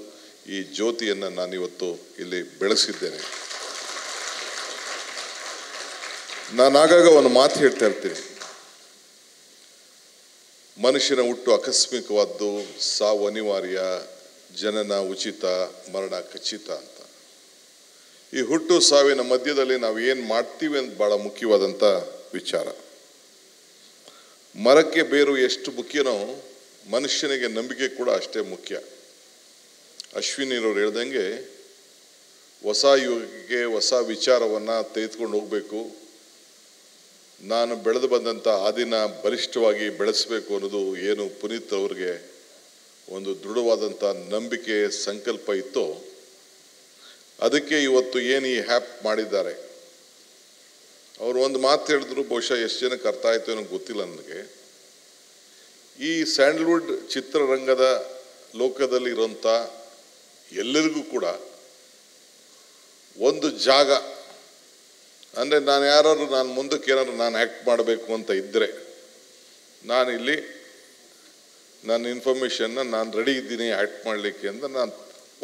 ಈ ಜ್ಯೋತಿಯನ್ನು ನಾನಿವತ್ತು ಇಲ್ಲಿ ಬೆಳೆಸಿದ್ದೇನೆ. ನಾನು ಆಗಾಗ ಒಂದು ಮಾತು ಹೇಳ್ತಾ ಇರ್ತೀನಿ, ಮನುಷ್ಯನ ಹುಟ್ಟು ಆಕಸ್ಮಿಕವಾದ್ದು, ಸಾವು ಅನಿವಾರ್ಯ, ಜನನ ಉಚಿತ, ಮರಣ ಖಚಿತ ಅಂತ. ಈ ಹುಟ್ಟು ಸಾವಿನ ಮಧ್ಯದಲ್ಲಿ ನಾವು ಏನು ಮಾಡ್ತೀವಿ ಅಂತ ಭಾಳ ಮುಖ್ಯವಾದಂಥ ವಿಚಾರ. ಮರಕ್ಕೆ ಬೇರು ಎಷ್ಟು ಮುಖ್ಯನೋ ಮನುಷ್ಯನಿಗೆ ನಂಬಿಕೆ ಕೂಡ ಅಷ್ಟೇ ಮುಖ್ಯ. ಅಶ್ವಿನಿರವ್ರು ಹೇಳ್ದಂಗೆ ಹೊಸ ಯುಗಕ್ಕೆ ಹೊಸ ವಿಚಾರವನ್ನು ತೆಗೆದುಕೊಂಡು ಹೋಗಬೇಕು, ನಾನು ಬೆಳೆದು ಬಂದಂಥ ಆದಿನ ಬಲಿಷ್ಠವಾಗಿ ಬೆಳೆಸಬೇಕು ಅನ್ನೋದು ಏನು ಪುನೀತ್ ಅವ್ರಿಗೆ ಒಂದು ದೃಢವಾದಂಥ ನಂಬಿಕೆ ಸಂಕಲ್ಪ ಇತ್ತು. ಅದಕ್ಕೆ ಇವತ್ತು ಏನು ಈ ಹ್ಯಾಪ್ ಮಾಡಿದ್ದಾರೆ. ಅವರು ಒಂದು ಮಾತು ಹೇಳಿದ್ರು, ಬಹುಶಃ ಎಷ್ಟು ಜನಕ್ಕೆ ಅರ್ಥ ಆಯಿತು ಅನ್ನೋ ಗೊತ್ತಿಲ್ಲ ನನಗೆ. ಈ ಸ್ಯಾಂಡಲ್ವುಡ್ ಚಿತ್ರರಂಗದ ಲೋಕದಲ್ಲಿ ಇರೋಂಥ ಎಲ್ಲರಿಗೂ ಕೂಡ ಒಂದು ಜಾಗ ಅಂದರೆ, ನಾನು ಮುಂದಕ್ಕೆ ಏನಾದ್ರು ನಾನು ಆ್ಯಕ್ಟ್ ಮಾಡಬೇಕು ಅಂತ ಇದ್ದರೆ ನಾನಿಲ್ಲಿ ನನ್ನ ಇನ್ಫಾರ್ಮೇಷನ್ನ ನಾನು ರೆಡಿ ಇದ್ದೀನಿ ಆ್ಯಕ್ಟ್ ಮಾಡಲಿಕ್ಕೆ ಅಂತ ನಾನು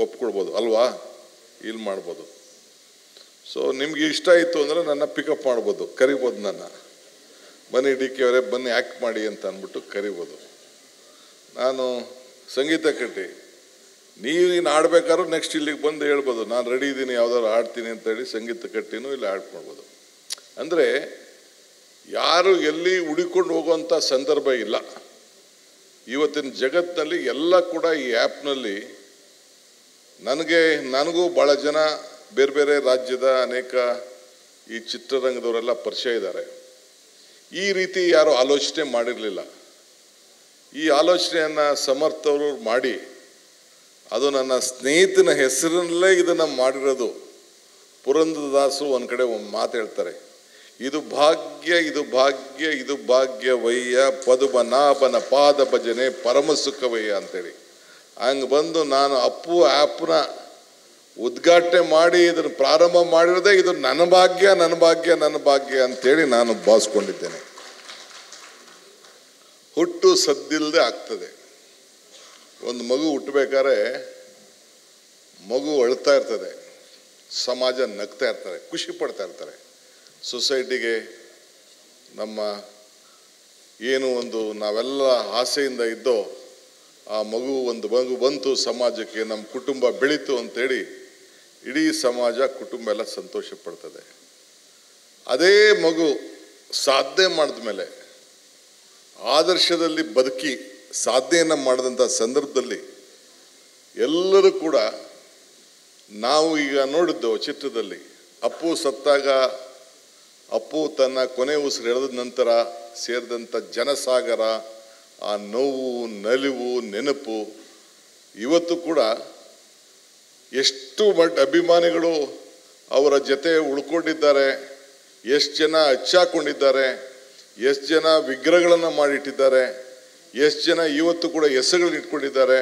ಒಪ್ಕೊಳ್ಬೋದು ಅಲ್ವಾ, ಇಲ್ಲಿ ಮಾಡ್ಬೋದು. ಸೊ ನಿಮ್ಗೆ ಇಷ್ಟ ಆಯಿತು ಅಂದರೆ ನನ್ನ ಪಿಕಪ್ ಮಾಡ್ಬೋದು, ಕರಿಬೋದು, ನನ್ನ ಬನ್ನಿ ಡಿ ಕೆ ಅವರೇ ಬನ್ನಿ ಆ್ಯಕ್ಟ್ ಮಾಡಿ ಅಂತ ಅಂದ್ಬಿಟ್ಟು ಕರಿಬೋದು. ನಾನು ಸಂಗೀತ ಕಟ್ಟಿ ನೀನು ಆಡ್ಬೇಕಾದ್ರೂ ನೆಕ್ಸ್ಟ್ ಇಲ್ಲಿಗೆ ಬಂದು ಹೇಳ್ಬೋದು, ನಾನು ರೆಡಿ ಇದ್ದೀನಿ ಯಾವ್ದಾದ್ರು ಆಡ್ತೀನಿ ಅಂತೇಳಿ ಸಂಗೀತ ಕಟ್ಟಿನೂ ಇಲ್ಲಿ ಆ್ಯಕ್ಟ್ ಮಾಡ್ಬೋದು. ಅಂದರೆ ಯಾರು ಎಲ್ಲಿ ಹುಡುಕೊಂಡು ಹೋಗುವಂಥ ಸಂದರ್ಭ ಇಲ್ಲ. ಇವತ್ತಿನ ಜಗತ್ತಿನಲ್ಲಿ ಎಲ್ಲ ಕೂಡ ಈ ಆ್ಯಪ್ನಲ್ಲಿ ನನಗೂ ಭಾಳ ಜನ ಬೇರೆ ಬೇರೆ ರಾಜ್ಯದ ಅನೇಕ ಈ ಚಿತ್ರರಂಗದವರೆಲ್ಲ ಪರಿಚಯ ಇದ್ದಾರೆ. ಈ ರೀತಿ ಯಾರು ಆಲೋಚನೆ ಮಾಡಿರಲಿಲ್ಲ. ಈ ಆಲೋಚನೆಯನ್ನು ಸಮರ್ಥವರು ಮಾಡಿ, ಅದು ನನ್ನ ಸ್ನೇಹಿತನ ಹೆಸರಿನಲ್ಲೇ ಇದನ್ನು ಮಾಡಿರೋದು. ಪುರಂದರದಾಸರು ಒಂದು ಕಡೆ ಒಂದು ಮಾತು ಹೇಳ್ತಾರೆ, ಇದು ಭಾಗ್ಯ ಇದು ಭಾಗ್ಯ ಇದು ಭಾಗ್ಯವಯ್ಯ ಪದುಮನಾಭನ ಪಾದ ಭಜನೆ ಪರಮ ಸುಖವಯ್ಯ ಅಂತೇಳಿ. ಹಂಗೆ ಬಂದು ನಾನು ಅಪ್ಪು ಆ್ಯಪ್ನ ಉದ್ಘಾಟನೆ ಮಾಡಿ ಇದನ್ನು ಪ್ರಾರಂಭ ಮಾಡಿರೋದೇ ಇದು ನನ್ನ ಭಾಗ್ಯ ನನ್ನ ಭಾಗ್ಯ ನನ್ನ ಭಾಗ್ಯ ಅಂತೇಳಿ ನಾನು ಭಾವಿಸ್ಕೊಂಡಿದ್ದೇನೆ. ಹುಟ್ಟು ಸದ್ದಿಲ್ಲದೆ ಆಗ್ತದೆ. ಒಂದು ಮಗು ಹುಟ್ಟಬೇಕಾದ್ರೆ ಮಗು ಅಳ್ತಾ ಇರ್ತದೆ, ಸಮಾಜ ನಗ್ತಾ ಇರ್ತಾರೆ, ಖುಷಿ ಪಡ್ತಾ ಇರ್ತಾರೆ. ಸೊಸೈಟಿಗೆ ನಮ್ಮ ಏನು ಒಂದು ನಾವೆಲ್ಲ ಆಸೆಯಿಂದ ಇದ್ದೋ ಆ ಒಂದು ಮಗು ಬಂತು ಸಮಾಜಕ್ಕೆ, ನಮ್ಮ ಕುಟುಂಬ ಬೆಳೀತು ಅಂತೇಳಿ ಇಡೀ ಸಮಾಜ ಕುಟುಂಬ ಎಲ್ಲ ಸಂತೋಷ ಪಡ್ತದೆ. ಅದೇ ಮಗು ಸಾಧನೆ ಮಾಡಿದ ಮೇಲೆ ಆದರ್ಶದಲ್ಲಿ ಬದುಕಿ ಸಾಧನೆಯನ್ನು ಮಾಡಿದಂಥ ಸಂದರ್ಭದಲ್ಲಿ ಎಲ್ಲರೂ ಕೂಡ ನಾವು ಈಗ ನೋಡಿದ್ದು ಚಿತ್ರದಲ್ಲಿ ಅಪ್ಪು ಸತ್ತಾಗ ಅಪ್ಪು ತನ್ನ ಕೊನೆ ಉಸಿರು ಎಳೆದ ನಂತರ ಸೇರಿದಂಥ ಜನಸಾಗರ, ಆ ನೋವು ನಲಿವು ನೆನಪು ಇವತ್ತು ಕೂಡ ಎಷ್ಟು ಅಭಿಮಾನಿಗಳು ಅವರ ಜೊತೆ ಉಳ್ಕೊಂಡಿದ್ದಾರೆ, ಎಷ್ಟು ಜನ ಹಚ್ಚಾಕೊಂಡಿದ್ದಾರೆ, ಎಷ್ಟು ಜನ ವಿಗ್ರಹಗಳನ್ನು ಮಾಡಿಟ್ಟಿದ್ದಾರೆ, ಎಷ್ಟು ಜನ ಇವತ್ತು ಕೂಡ ಹೆಸರುಗಳನ್ನ ಇಟ್ಕೊಂಡಿದ್ದಾರೆ.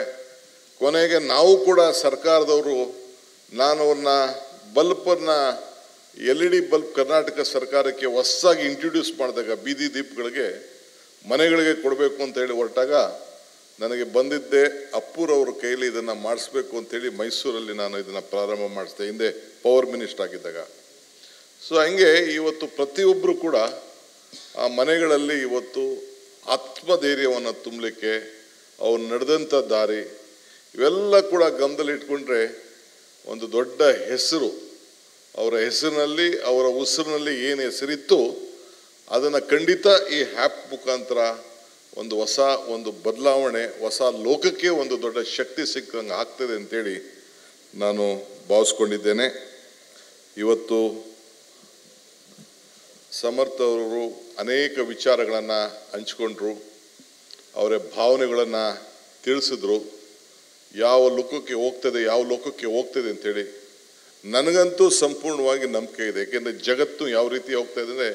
ಕೊನೆಗೆ ನಾವು ಕೂಡ ಸರ್ಕಾರದವರು ನಾನು ಅವ್ರನ್ನ ಬಲ್ಪನ್ನು LED ಬಲ್ಬ್ ಕರ್ನಾಟಕ ಸರ್ಕಾರಕ್ಕೆ ಹೊಸದಾಗಿ ಇಂಟ್ರೊಡ್ಯೂಸ್ ಮಾಡಿದಾಗ ಬೀದಿ ದೀಪಗಳಿಗೆ ಮನೆಗಳಿಗೆ ಕೊಡಬೇಕು ಅಂತ ಹೇಳಿ ಹೊರಟಾಗ ನನಗೆ ಬಂದಿದ್ದೆ ಅಪ್ಪುರವ್ರ ಕೈಲಿ ಇದನ್ನು ಮಾಡಿಸ್ಬೇಕು ಅಂತೇಳಿ ಮೈಸೂರಲ್ಲಿ ನಾನು ಇದನ್ನು ಪ್ರಾರಂಭ ಮಾಡಿಸಿದೆ, ಹಿಂದೆ ಪವರ್ ಮಿನಿಸ್ಟರ್ ಆಗಿದ್ದಾಗ. ಸೊ ಹಂಗೆ ಇವತ್ತು ಪ್ರತಿಯೊಬ್ಬರು ಕೂಡ ಆ ಮನೆಗಳಲ್ಲಿ ಇವತ್ತು ಆತ್ಮಧೈರ್ಯವನ್ನು ತುಂಬಲಿಕ್ಕೆ ಅವ್ರು ನಡೆದಂಥ ದಾರಿ ಇವೆಲ್ಲ ಕೂಡ ಗಮನದಲ್ಲಿಟ್ಕೊಂಡ್ರೆ ಒಂದು ದೊಡ್ಡ ಹೆಸರು, ಅವರ ಹೆಸರಿನಲ್ಲಿ ಅವರ ಉಸಿರಿನಲ್ಲಿ ಏನು ಹೆಸರಿತ್ತು ಅದನ್ನು ಖಂಡಿತ ಈ ಹ್ಯಾಪ್ ಮುಖಾಂತರ ಒಂದು ಹೊಸ ಒಂದು ಬದಲಾವಣೆ, ಹೊಸ ಲೋಕಕ್ಕೆ ಒಂದು ದೊಡ್ಡ ಶಕ್ತಿ ಸಿಕ್ಕಂಗೆ ಆಗ್ತದೆ ಅಂತೇಳಿ ನಾನು ಭಾವಿಸ್ಕೊಂಡಿದ್ದೇನೆ. ಇವತ್ತು ಸಮರ್ಥ ಅವರು ಅನೇಕ ವಿಚಾರಗಳನ್ನು ಹಂಚಿಕೊಂಡ್ರು, ಅವರ ಭಾವನೆಗಳನ್ನು ತಿಳಿಸಿದ್ರು. ಯಾವ ಲೋಕಕ್ಕೆ ಹೋಗ್ತದೆ ಅಂತೇಳಿ ನನಗಂತೂ ಸಂಪೂರ್ಣವಾಗಿ ನಂಬಿಕೆ ಇದೆ. ಏಕೆಂದರೆ ಜಗತ್ತು ಯಾವ ರೀತಿ ಹೋಗ್ತಾ ಇದೆ ಅಂದರೆ,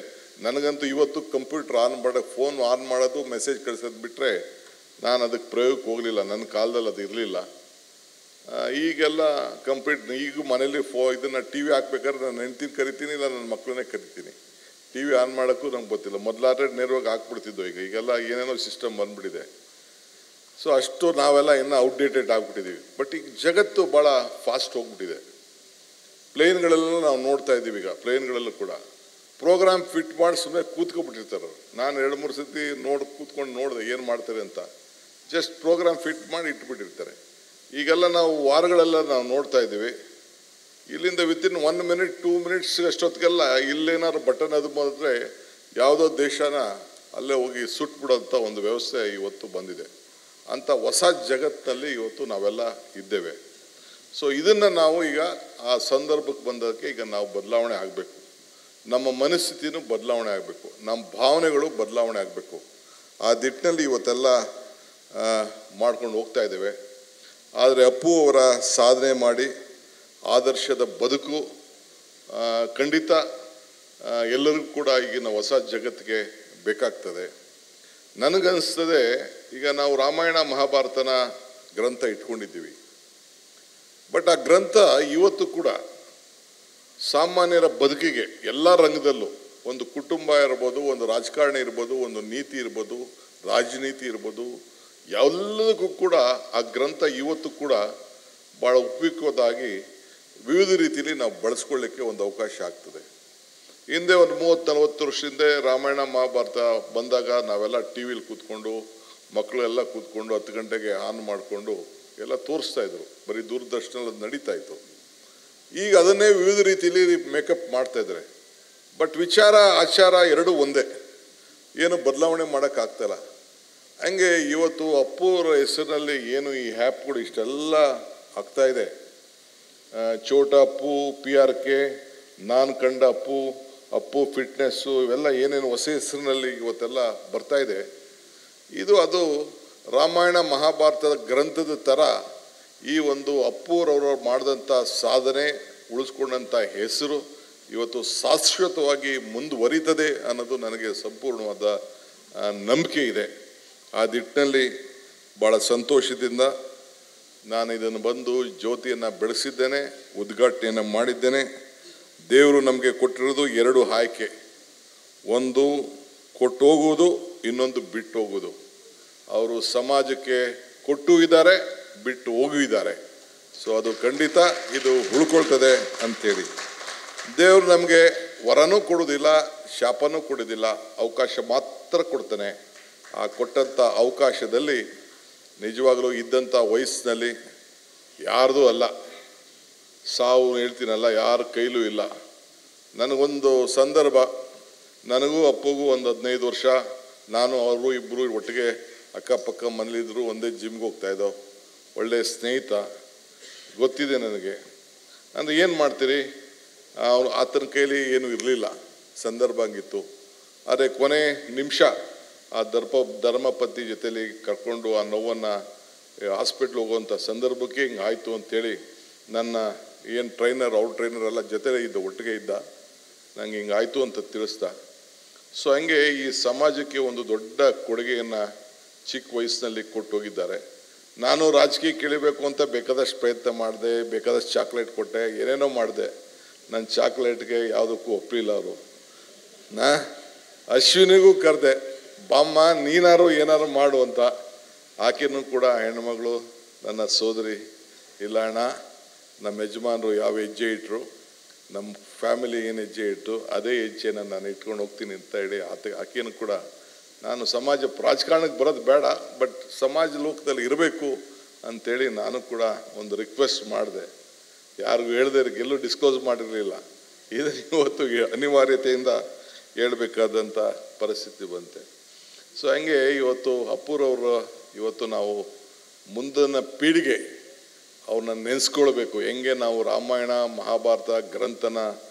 ನನಗಂತೂ ಇವತ್ತು ಕಂಪ್ಯೂಟರ್ ಆನ್ ಮಾಡೋಕ್ಕೆ ಫೋನ್ ಆನ್ ಮಾಡೋದು ಮೆಸೇಜ್ ಕಳಿಸೋದು ಬಿಟ್ಟರೆ ನಾನು ಅದಕ್ಕೆ ಪ್ರಯೋಗಕ್ಕೆ ಹೋಗಲಿಲ್ಲ. ನನ್ನ ಕಾಲದಲ್ಲಿ ಅದು ಇರಲಿಲ್ಲ. ಈಗೆಲ್ಲ ಈಗ ಮನೇಲಿ ಇದನ್ನು TV ಹಾಕ್ಬೇಕಾದ್ರೆ ನಾನು ಹೆಂಡ್ತಿನ ಕರಿತೀನಿ, ಇಲ್ಲ ನನ್ನ ಮಕ್ಕಳನ್ನೇ ಕರಿತೀನಿ. TV ಆನ್ ಮಾಡೋಕ್ಕೂ ನಂಗೆ ಗೊತ್ತಿಲ್ಲ. ಮೊದಲಾದ್ರೆ ನೇರವಾಗಿ ಹಾಕ್ಬಿಡ್ತಿದ್ದೋ, ಈಗೆಲ್ಲ ಏನೇನೋ ಸಿಸ್ಟಮ್ ಬಂದ್ಬಿಟ್ಟಿದೆ. ಸೊ ಅಷ್ಟು ನಾವೆಲ್ಲ ಇನ್ನೂ ಔಟ್ಡೇಟೆಡ್ ಆಗಿಬಿಟ್ಟಿದ್ದೀವಿ. ಬಟ್ ಈಗ ಜಗತ್ತು ಭಾಳ ಫಾಸ್ಟ್ ಹೋಗ್ಬಿಟ್ಟಿದೆ. ಪ್ಲೇನ್ಗಳೆಲ್ಲ ನಾವು ನೋಡ್ತಾ ಇದ್ದೀವಿ. ಈಗ ಪ್ಲೇನ್ಗಳಲ್ಲೂ ಕೂಡ ಪ್ರೋಗ್ರಾಮ್ ಫಿಟ್ ಮಾಡಿ ಸುಮ್ಮನೆ ಕೂತ್ಕೊಬಿಟ್ಟಿರ್ತಾರೆ. ನಾನು 2-3 ಸತಿ ಕೂತ್ಕೊಂಡು ನೋಡಿದೆ ಏನು ಮಾಡ್ತಾರೆ ಅಂತ. ಜಸ್ಟ್ ಪ್ರೋಗ್ರಾಮ್ ಫಿಟ್ ಮಾಡಿ ಇಟ್ಬಿಟ್ಟಿರ್ತಾರೆ. ಈಗೆಲ್ಲ ನಾವು ವಾರಗಳೆಲ್ಲ ನಾವು ನೋಡ್ತಾ ಇದ್ದೀವಿ. ಇಲ್ಲಿಂದ ವಿತಿನ್ 1 ಮಿನಿಟ್ 2 ಮಿನಿಟ್ಸ್ ಅಷ್ಟೊತ್ತಿಗೆಲ್ಲ ಇಲ್ಲೇನಾದ್ರು ಬಟನ್ ಅದು ಮಾಡಿದ್ರೆ ಯಾವುದೋ ದೇಶನ ಅಲ್ಲೇ ಹೋಗಿ ಸುಟ್ಬಿಡೋಂಥ ಒಂದು ವ್ಯವಸ್ಥೆ ಇವತ್ತು ಬಂದಿದೆ. ಅಂಥ ಹೊಸ ಜಗತ್ತಿನಲ್ಲಿ ಇವತ್ತು ನಾವೆಲ್ಲ ಇದ್ದೇವೆ. ಸೊ ಇದನ್ನು ನಾವು ಈಗ ಆ ಸಂದರ್ಭಕ್ಕೆ ಬಂದಕ್ಕೆ ಈಗ ನಾವು ಬದಲಾವಣೆ ಆಗಬೇಕು. ನಮ್ಮ ಮನಸ್ಥಿತಿನೂ ಬದಲಾವಣೆ ಆಗಬೇಕು, ನಮ್ಮ ಭಾವನೆಗಳು ಬದಲಾವಣೆ ಆಗಬೇಕು. ಆ ದಿಟ್ಟಿನಲ್ಲಿ ಇವತ್ತೆಲ್ಲ ಮಾಡ್ಕೊಂಡು ಹೋಗ್ತಾ ಇದ್ದೇವೆ. ಆದರೆ ಅಪ್ಪು ಅವರ ಸಾಧನೆ ಮಾಡಿ ಆದರ್ಶದ ಬದುಕು ಖಂಡಿತ ಎಲ್ಲರಿಗೂ ಕೂಡ ಈಗಿನ ಹೊಸ ಜಗತ್ತಿಗೆ ಬೇಕಾಗ್ತದೆ. ನನಗನ್ನಿಸ್ತದೆ, ಈಗ ನಾವು ರಾಮಾಯಣ ಮಹಾಭಾರತನ ಗ್ರಂಥ ಇಟ್ಕೊಂಡಿದ್ದೀವಿ. ಬಟ್ ಆ ಗ್ರಂಥ ಇವತ್ತು ಕೂಡ ಸಾಮಾನ್ಯರ ಬದುಕಿಗೆ ಎಲ್ಲ ರಂಗದಲ್ಲೂ, ಒಂದು ಕುಟುಂಬ ಇರ್ಬೋದು, ಒಂದು ರಾಜಕಾರಣಿ ಇರ್ಬೋದು, ಒಂದು ನೀತಿ ಇರ್ಬೋದು, ರಾಜನೀತಿ ಇರ್ಬೋದು, ಎಲ್ಲದಕ್ಕೂ ಕೂಡ ಆ ಗ್ರಂಥ ಇವತ್ತು ಕೂಡ ಭಾಳ ಉಪಯುಕ್ತವಾಗಿ ವಿವಿಧ ರೀತಿಯಲ್ಲಿ ನಾವು ಬಳಸ್ಕೊಳ್ಳಿಕ್ಕೆ ಒಂದು ಅವಕಾಶ ಆಗ್ತದೆ. ಹಿಂದೆ ಒಂದು 30-40 ವರ್ಷದಿಂದ ರಾಮಾಯಣ ಮಹಾಭಾರತ ಬಂದಾಗ ನಾವೆಲ್ಲ ಟಿ ವಿಲಿ ಕೂತ್ಕೊಂಡು, ಮಕ್ಕಳೆಲ್ಲ ಕೂತ್ಕೊಂಡು 10 ಗಂಟೆಗೆ ಆನ್ ಮಾಡಿಕೊಂಡು ಎಲ್ಲ ತೋರಿಸ್ತಾ ಇದ್ರು. ಬರೀ ದೂರದರ್ಶನಲ್ಲಿ ನಡೀತಾ ಇತ್ತು. ಈಗ ಅದನ್ನೇ ವಿವಿಧ ರೀತಿಯಲ್ಲಿ ಮೇಕಪ್ ಮಾಡ್ತಾ ಇದ್ದಾರೆ. ಬಟ್ ವಿಚಾರ ಆಚಾರ ಎರಡೂ ಒಂದೇ, ಏನು ಬದಲಾವಣೆ ಮಾಡೋಕ್ಕಾಗ್ತಾಯಿಲ್ಲ. ಹಂಗೆ ಇವತ್ತು ಅಪ್ಪು ಅವರ ಹೆಸರಿನಲ್ಲಿ ಏನು ಈ ಆ್ಯಪ್ಗಳು ಇಷ್ಟೆಲ್ಲ ಆಗ್ತಾ ಇದೆ, ಚೋಟ ಅಪ್ಪು, PRK, ನಾನು ಕಂಡ ಅಪ್ಪು, ಅಪ್ಪು ಫಿಟ್ನೆಸ್ಸು, ಇವೆಲ್ಲ ಏನೇನು ಹೊಸ ಹೆಸರಿನಲ್ಲಿ ಇವತ್ತೆಲ್ಲ ಬರ್ತಾ ಇದೆ. ಅದು ರಾಮಾಯಣ ಮಹಾಭಾರತದ ಗ್ರಂಥದ ಥರ ಈ ಒಂದು ಅಪ್ಪುರವರು ಮಾಡಿದಂಥ ಸಾಧನೆ, ಉಳಿಸ್ಕೊಂಡಂಥ ಹೆಸರು ಇವತ್ತು ಶಾಶ್ವತವಾಗಿ ಮುಂದುವರಿತದೆ ಅನ್ನೋದು ನನಗೆ ಸಂಪೂರ್ಣವಾದ ನಂಬಿಕೆ ಇದೆ. ಆ ನಿಟ್ಟಿನಲ್ಲಿ ಭಾಳ ಸಂತೋಷದಿಂದ ನಾನು ಇದನ್ನು ಬಂದು ಜ್ಯೋತಿಯನ್ನು ಬೆಳೆಸಿದ್ದೇನೆ, ಉದ್ಘಾಟನೆಯನ್ನು ಮಾಡಿದ್ದೇನೆ. ದೇವರು ನಮಗೆ ಕೊಟ್ಟಿರೋದು 2 ಆಯ್ಕೆ, ಒಂದು ಕೊಟ್ಟು ಹೋಗುವುದು, ಇನ್ನೊಂದು ಬಿಟ್ಟು ಹೋಗುವುದು. ಅವರು ಸಮಾಜಕ್ಕೆ ಕೊಟ್ಟು ಇದ್ದಾರೆ, ಬಿಟ್ಟು ಹೋಗಿದ್ದಾರೆ. ಸೊ ಅದು ಖಂಡಿತ ಇದು ಉಳ್ಕೊಳ್ತದೆ ಅಂಥೇಳಿ ದೇವರು ನಮಗೆ ವರನೂ ಕೊಡೋದಿಲ್ಲ, ಶಾಪನೂ ಕೊಡೋದಿಲ್ಲ, ಅವಕಾಶ ಮಾತ್ರ ಕೊಡ್ತಾನೆ. ಆ ಕೊಟ್ಟಂಥ ಅವಕಾಶದಲ್ಲಿ ನಿಜವಾಗಲೂ ಇದ್ದಂಥ ವಯಸ್ಸಿನಲ್ಲಿ ಯಾರ್ದೂ ಅಲ್ಲ, ಸಾವು ಹೇಳ್ತೀನಲ್ಲ, ಯಾರ ಕೈಲೂ ಇಲ್ಲ. ನನಗೊಂದು ಸಂದರ್ಭ, ನನಗೂ ಅಪ್ಪಗೂ ಒಂದು 15 ವರ್ಷ, ನಾನು ಅವರು ಇಬ್ಬರು ಒಟ್ಟಿಗೆ ಅಕ್ಕಪಕ್ಕ ಮನೇಲಿದ್ದರು, ಒಂದೇ ಜಿಮ್ಗೆ ಹೋಗ್ತಾಯಿದ್ದೋ, ಒಳ್ಳೆಯ ಸ್ನೇಹಿತ, ಗೊತ್ತಿದೆ ನನಗೆ. ಅಂದರೆ ಏನು ಮಾಡ್ತೀರಿ, ಆತನ ಕೈಲಿ ಏನೂ ಇರಲಿಲ್ಲ, ಸಂದರ್ಭ ಹಂಗಿತ್ತು. ಆದರೆ ಕೊನೆ ನಿಮಿಷ ಆ ಧರ್ಮಪತ್ನಿ ಜೊತೆಲಿ ಕರ್ಕೊಂಡು ಆ ನೋವನ್ನು ಹಾಸ್ಪಿಟ್ಲ್ ಹೋಗುವಂಥ ಸಂದರ್ಭಕ್ಕೆ ಹಿಂಗೆ ಆಯಿತು ಅಂಥೇಳಿ ನನ್ನ ಏನು ಟ್ರೈನರ್, ಔಟ್ ಟ್ರೈನರ್ ಎಲ್ಲ ಜೊತೆಲೇ ಇದ್ದ, ಒಟ್ಟಿಗೆ ಇದ್ದ, ನಂಗೆ ಹಿಂಗೆ ಆಯಿತು ಅಂತ ತಿಳಿಸ್ದ. ಸೊ ಹಂಗೆ ಈ ಸಮಾಜಕ್ಕೆ ಒಂದು ದೊಡ್ಡ ಕೊಡುಗೆಯನ್ನು ಚಿಕ್ಕ ವಯಸ್ಸಿನಲ್ಲಿ ಕೊಟ್ಟು ಹೋಗಿದ್ದಾರೆ. ನಾನು ರಾಜಕೀಯಕ್ಕೆ ಇಳಿಬೇಕು ಅಂತ ಬೇಕಾದಷ್ಟು ಪ್ರಯತ್ನ ಮಾಡಿದೆ, ಬೇಕಾದಷ್ಟು ಚಾಕ್ಲೇಟ್ ಕೊಟ್ಟೆ, ಏನೇನೋ ಮಾಡಿದೆ. ನನ್ನ ಚಾಕ್ಲೇಟ್ಗೆ ಯಾವುದಕ್ಕೂ ಒಪ್ಪಲಿಲ್ಲ ಅವರು. ಅಶ್ವಿನಿಗೂ ಕರೆದೆ, ಬಾಮ್ಮ ನೀನಾರು ಏನಾರು ಮಾಡು ಅಂತ. ಆಕೆನೂ ಕೂಡ ಹೆಣ್ಮಗಳು, ನನ್ನ ಸೋದರಿ, ಇಲ್ಲ ಅಣ್ಣ, ನಮ್ಮ ಯಜಮಾನರು ಯಾವ ಹೆಜ್ಜೆ ಇಟ್ಟರು, ನಮ್ಮ ಫ್ಯಾಮಿಲಿ ಏನು ಹೆಜ್ಜೆ ಇಟ್ಟು ಅದೇ ಹೆಜ್ಜೆನ ನಾನು ಇಟ್ಕೊಂಡು ಹೋಗ್ತೀನಿ ಅಂತ ಹೇಳಿ ಆಕೆನೂ ಕೂಡ, ನಾನು ರಾಜಕಾರಣಕ್ಕೆ ಬರೋದು ಬೇಡ, ಬಟ್ ಸಮಾಜ ಲೋಕದಲ್ಲಿ ಇರಬೇಕು ಅಂಥೇಳಿ ನಾನು ಕೂಡ ಒಂದು ರಿಕ್ವೆಸ್ಟ್ ಮಾಡಿದೆ. ಯಾರಿಗೂ ಹೇಳ್ದೆ, ಎಲ್ಲೂ ಡಿಸ್ಕ್ಲೋಸ್ ಮಾಡಿರಲಿಲ್ಲ. ಇದು ಇವತ್ತು ಅನಿವಾರ್ಯತೆಯಿಂದ ಹೇಳ್ಬೇಕಾದಂಥ ಪರಿಸ್ಥಿತಿ ಬಂತೆ. ಸೊ ಹಂಗೆ ಇವತ್ತು ಅಪ್ಪುರವರು ಇವತ್ತು ನಾವು ಮುಂದಿನ ಪೀಳಿಗೆ ಅವ್ರನ್ನ ನೆನೆಸ್ಕೊಳ್ಬೇಕು. ಹೆಂಗೆ ನಾವು ರಾಮಾಯಣ ಮಹಾಭಾರತ ಗ್ರಂಥನ